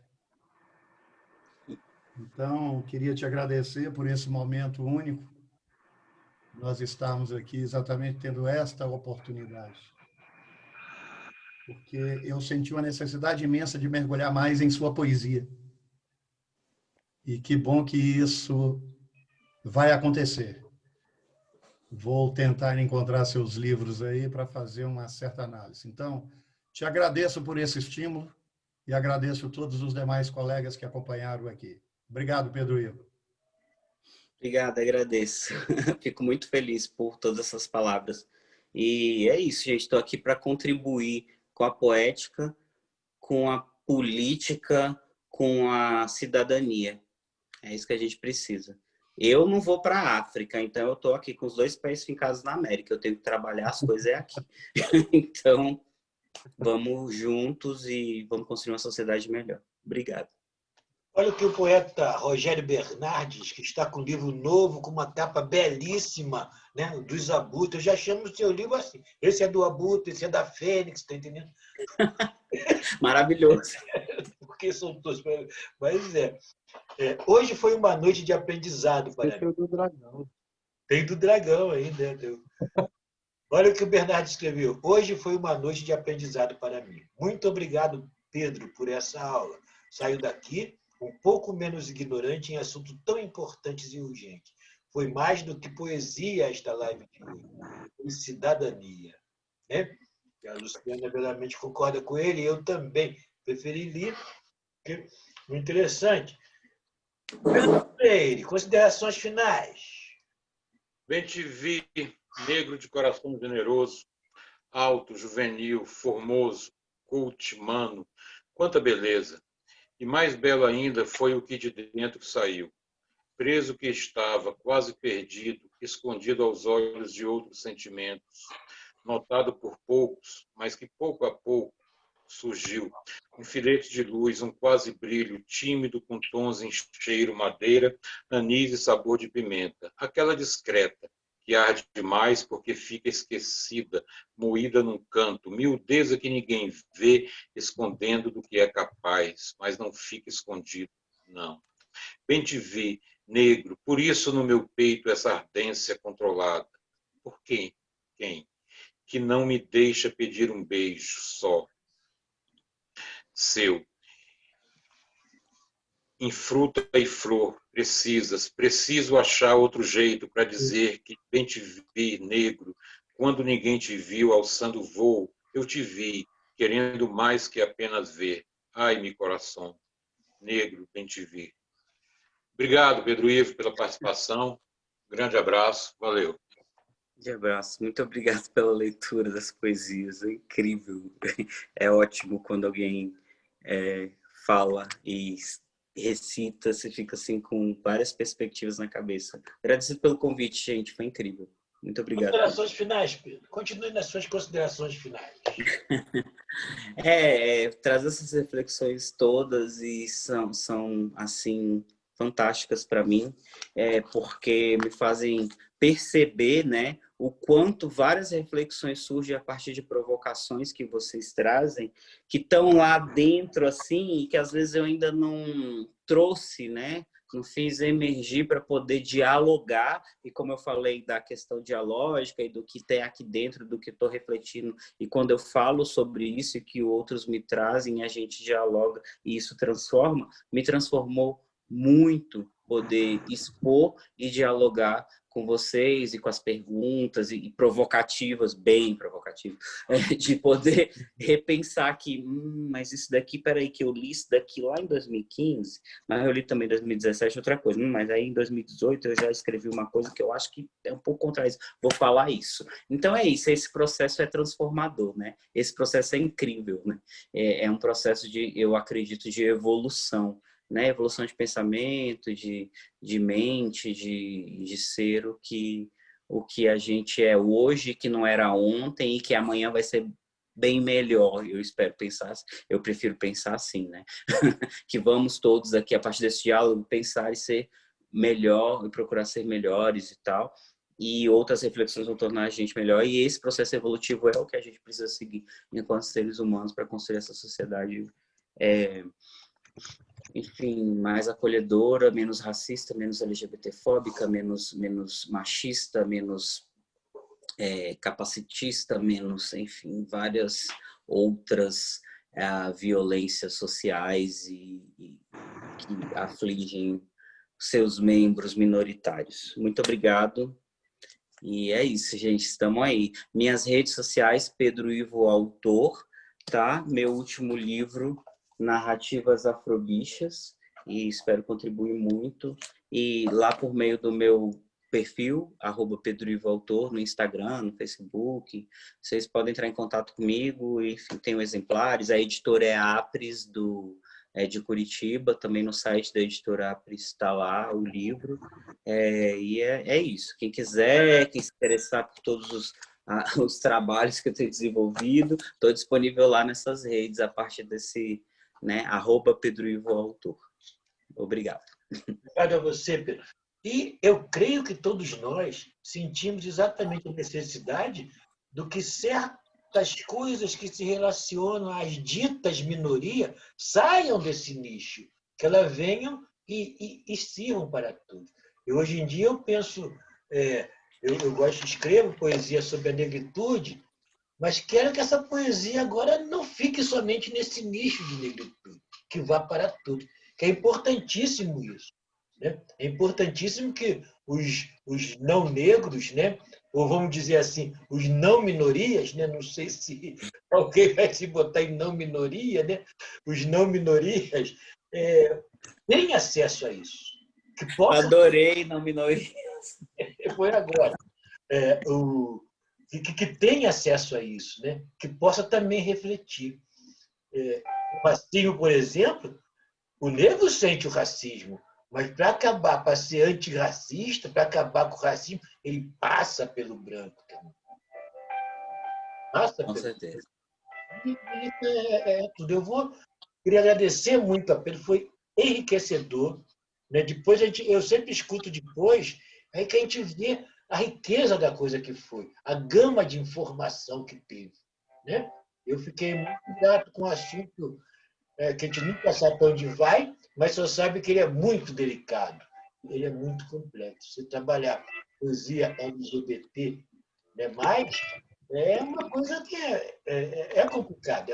Então, queria te agradecer por esse momento único. Nós estamos aqui exatamente tendo esta oportunidade. Porque eu senti uma necessidade imensa de mergulhar mais em sua poesia. E que bom que isso vai acontecer. Vou tentar encontrar seus livros aí para fazer uma certa análise. Então, te agradeço por esse estímulo e agradeço a todos os demais colegas que acompanharam aqui. Obrigado, Pedro Ivo.
Obrigado, agradeço. Fico muito feliz por todas essas palavras. E é isso, gente. Estou aqui para contribuir com a poética, com a política, com a cidadania. É isso que a gente precisa. Eu não vou para a África, então eu estou aqui com os 2 pés fincados na América. Eu tenho que trabalhar, as coisas é aqui. Então, vamos juntos e vamos construir uma sociedade melhor. Obrigado.
Olha o que o poeta Rogério Bernardes, que está com um livro novo, com uma capa belíssima, né, dos Abutres. Eu já chamo o seu livro assim. Esse é do Abutre, esse é da Fênix, está entendendo?
Maravilhoso.
Porque são todos. Mas hoje foi uma noite de aprendizado para mim.
Tem o do dragão.
Tem do dragão ainda. Olha o que o Bernardo escreveu. Hoje foi uma noite de aprendizado para mim. Muito obrigado, Pedro, por essa aula. Saio daqui um pouco menos ignorante em assuntos tão importantes e urgentes. Foi mais do que poesia esta live de hoje. Foi cidadania. Né? E a Luciana verdadeiramente concorda com ele, eu também preferi ler. O interessante. Fernando Freire, considerações finais.
Bem-te-vi, negro de coração generoso, alto, juvenil, formoso, cult, mano, quanta beleza! E mais belo ainda foi o que de dentro saiu. Preso que estava, quase perdido, escondido aos olhos de outros sentimentos, notado por poucos, mas que pouco a pouco surgiu. Um filete de luz, um quase brilho, tímido, com tons em cheiro, madeira, anis e sabor de pimenta. Aquela discreta, que arde demais porque fica esquecida, moída num canto, miudeza que ninguém vê, escondendo do que é capaz, mas não fica escondido, não. Bem te vi, negro, por isso no meu peito essa ardência controlada. Por quem? Quem? Que não me deixa pedir um beijo só. Seu. Em fruta e flor, preciso achar outro jeito para dizer que bem te vi, negro, quando ninguém te viu alçando voo, eu te vi, querendo mais que apenas ver. Ai, meu coração, negro, bem te vi. Obrigado, Pedro Ivo, pela participação. Grande abraço, valeu.
De abraço. Muito obrigado pela leitura das poesias. É incrível. É ótimo quando alguém fala e recita, você fica assim com várias perspectivas na cabeça. Agradecido pelo convite, gente. Foi incrível. Muito obrigado.
Considerações finais, Pedro. Continue nas suas considerações finais.
Traz essas reflexões todas e são assim, fantásticas para mim, porque me fazem perceber, né, o quanto várias reflexões surgem a partir de provocações que vocês trazem, que estão lá dentro, assim, e que às vezes eu ainda não trouxe, né? Não fiz emergir para poder dialogar, e como eu falei da questão dialógica e do que tem aqui dentro, do que estou refletindo, e quando eu falo sobre isso e que outros me trazem, a gente dialoga e isso me transformou muito poder expor e dialogar com vocês e com as perguntas e provocativas, bem provocativas, de poder repensar que, mas isso daqui, peraí, que eu li isso daqui lá em 2015, mas eu li também em 2017 outra coisa, mas aí em 2018 eu já escrevi uma coisa que eu acho que é um pouco contra isso, vou falar isso. Então é isso, esse processo é transformador, né? Esse processo é incrível, né? É um processo eu acredito, de evolução, né? Evolução de pensamento, de mente, de ser o que a gente é hoje, que não era ontem e que amanhã vai ser bem melhor. Eu prefiro pensar assim, né? Que vamos todos aqui, a partir desse diálogo, pensar e ser melhor, e procurar ser melhores e tal. E outras reflexões vão tornar a gente melhor. E esse processo evolutivo é o que a gente precisa seguir enquanto seres humanos para construir essa sociedade enfim, mais acolhedora, menos racista, menos LGBTfóbica, menos machista, menos capacitista, menos, enfim, várias outras violências sociais e que afligem seus membros minoritários. Muito obrigado. E é isso, gente. Estamos aí. Minhas redes sociais, Pedro Ivo Autor, tá? Meu último livro, Narrativas Afrobichas, e espero contribuir muito. E lá por meio do meu perfil, @PedroIvoAutor, no Instagram, no Facebook, vocês podem entrar em contato comigo. E, enfim, tenho exemplares. A editora é a Apres, de Curitiba, também no site da editora Apres está lá o livro. E é isso. Quem quiser, quem se interessar por todos os trabalhos que eu tenho desenvolvido, estou disponível lá nessas redes, a partir desse, @PedroIvoAutor. Obrigado.
Obrigado a você, Pedro. E eu creio que todos nós sentimos exatamente a necessidade do que certas coisas que se relacionam às ditas minorias saiam desse nicho, que elas venham e sirvam para tudo. E hoje em dia eu penso, eu gosto, escrevo poesia sobre a negritude, mas quero que essa poesia agora não fique somente nesse nicho de negritude, que vá para tudo, que é importantíssimo isso. Né? É importantíssimo que os não negros, né? Ou vamos dizer assim, os não minorias, né? Não sei se alguém vai se botar em não minoria, né? Os não minorias tenham acesso a isso. Que possa...
Adorei não minoria.
Foi agora. Que tenha acesso a isso, né? Que possa também refletir. O racismo, por exemplo, o negro sente o racismo, mas para acabar, para ser antirracista, para acabar com o racismo, ele passa pelo branco também.
Com certeza.
É tudo. Queria agradecer muito a Pedro, foi enriquecedor. Né? Depois eu sempre escuto depois, aí que a gente vê a riqueza da coisa que foi, a gama de informação que teve. Né? Eu fiquei muito grato com o assunto que a gente nunca sabe para onde vai, mas só sabe que ele é muito delicado, ele é muito complexo. Você trabalhar poesia LGBT, né, mais, é uma coisa que é complicada,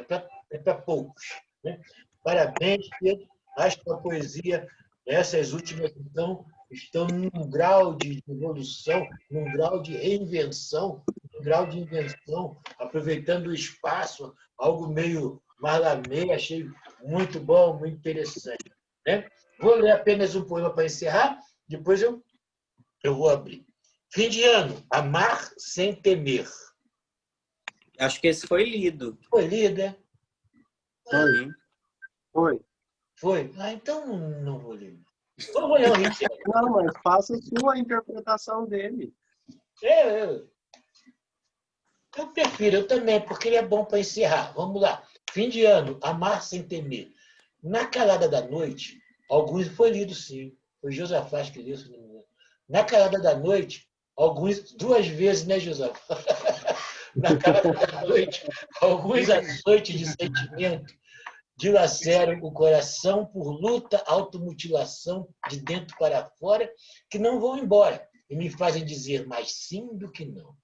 é para poucos. Né? Parabéns, Pedro. Acho que a poesia, essas últimas, então, estão num grau de evolução, num grau de reinvenção, num grau de invenção, aproveitando o espaço, algo meio Marlamé, achei muito bom, muito interessante. Né? Vou ler apenas um poema para encerrar, depois eu vou abrir. Fim de ano, amar sem temer.
Acho que esse foi lido.
Foi lido, né?
Foi.
Então não vou ler. Eu vou ler um hit.
Não, mas faça sua interpretação dele.
Eu prefiro, eu também, porque ele é bom para encerrar. Vamos lá. Fim de ano, amar sem temer. Na calada da noite, alguns foi lido sim. Foi Josafá que leu, se não me engano. Na calada da noite, alguns, 2 vezes, né, Josafá? Na calada da noite, alguns açoites de sentimento dilaceram o coração por luta, automutilação de dentro para fora, que não vão embora e me fazem dizer mais sim do que não.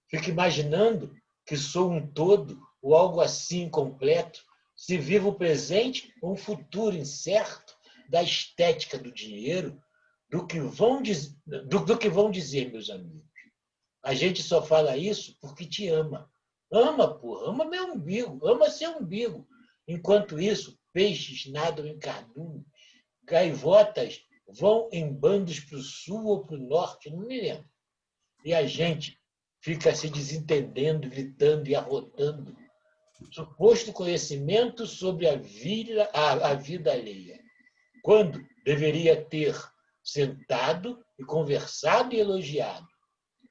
Fico imaginando que sou um todo ou algo assim completo, se vivo o presente ou um futuro incerto da estética do dinheiro, do que vão dizer meus amigos. A gente só fala isso porque te ama. Ama, porra, ama meu umbigo, ama seu umbigo. Enquanto isso, peixes nadam em cardume, gaivotas vão em bandos para o sul ou para o norte, não me lembro. E a gente fica se desentendendo, gritando e arrotando. Suposto conhecimento sobre a vida alheia. Quando deveria ter sentado e conversado e elogiado.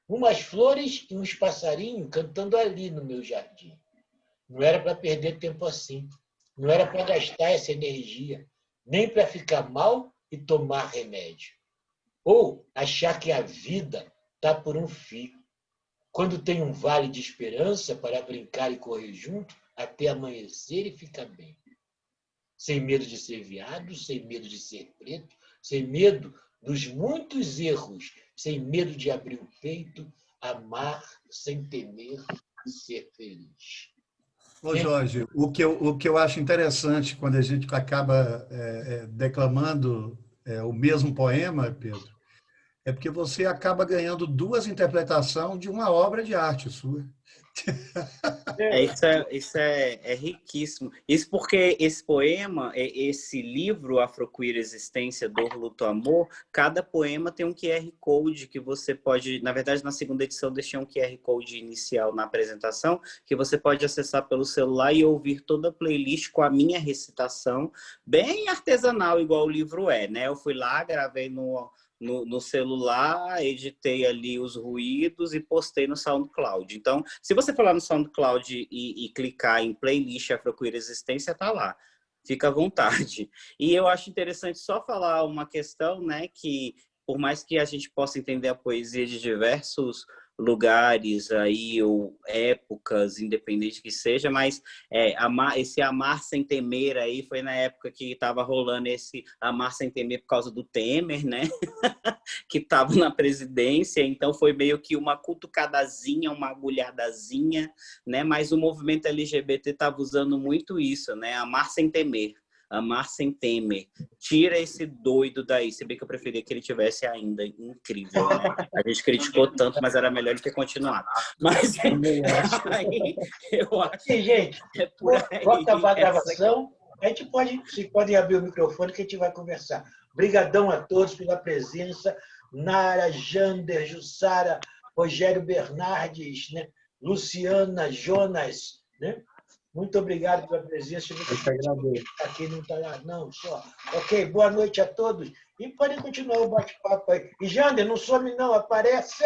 Umas flores e uns passarinhos cantando ali no meu jardim. Não era para perder tempo assim. Não era para gastar essa energia. Nem para ficar mal e tomar remédio. Ou achar que a vida está por um fio. Quando tem um vale de esperança para brincar e correr junto até amanhecer e ficar bem. sem medo de ser viado, sem medo de ser preto, sem medo dos muitos erros, sem medo de abrir o peito, amar sem temer e ser feliz.
Ô, Jorge, o que eu acho interessante quando a gente acaba declamando o mesmo poema, Pedro, é porque você acaba ganhando duas interpretações de uma obra de arte sua.
Isso é riquíssimo. Isso porque esse poema, esse livro, Afroqueer Existência, Dor, Luto, Amor, cada poema tem um QR Code que você pode... Na verdade, na segunda edição, deixei um QR Code inicial na apresentação, que você pode acessar pelo celular e ouvir toda a playlist com a minha recitação, bem artesanal, igual o livro é, né? Eu fui lá, gravei no celular, editei ali os ruídos e postei no SoundCloud. Então, se você for lá no SoundCloud e clicar em playlist Afroqueer Existência, tá lá. Fica à vontade. E eu acho interessante só falar uma questão, né, que por mais que a gente possa entender a poesia de diversos lugares aí ou épocas, independente que seja, mas esse amar sem temer aí foi na época que estava rolando esse amar sem temer por causa do Temer, né? Que estava na presidência, então foi meio que uma cutucadazinha, uma agulhadazinha, né? Mas o movimento LGBT estava usando muito isso, né? Amar sem temer. Amar sem temer. Tira esse doido daí. Se bem que eu preferia que ele tivesse ainda. Incrível, né? A gente criticou tanto, mas era melhor ele ter continuado. Mas aí, eu acho
E, gente,
que é por aí.
vou acabar a gravação. A gente vocês podem abrir o microfone que a gente vai conversar. Obrigadão a todos pela presença. Nara, Jander, Jussara, Rogério Bernardes, né? Luciana, Jonas, né? Muito obrigado pela presença.
Eu que agradeço.
Aqui não está lá, não, só. Ok, boa noite a todos. E podem continuar o bate-papo aí. E, Jander, não some não, aparece.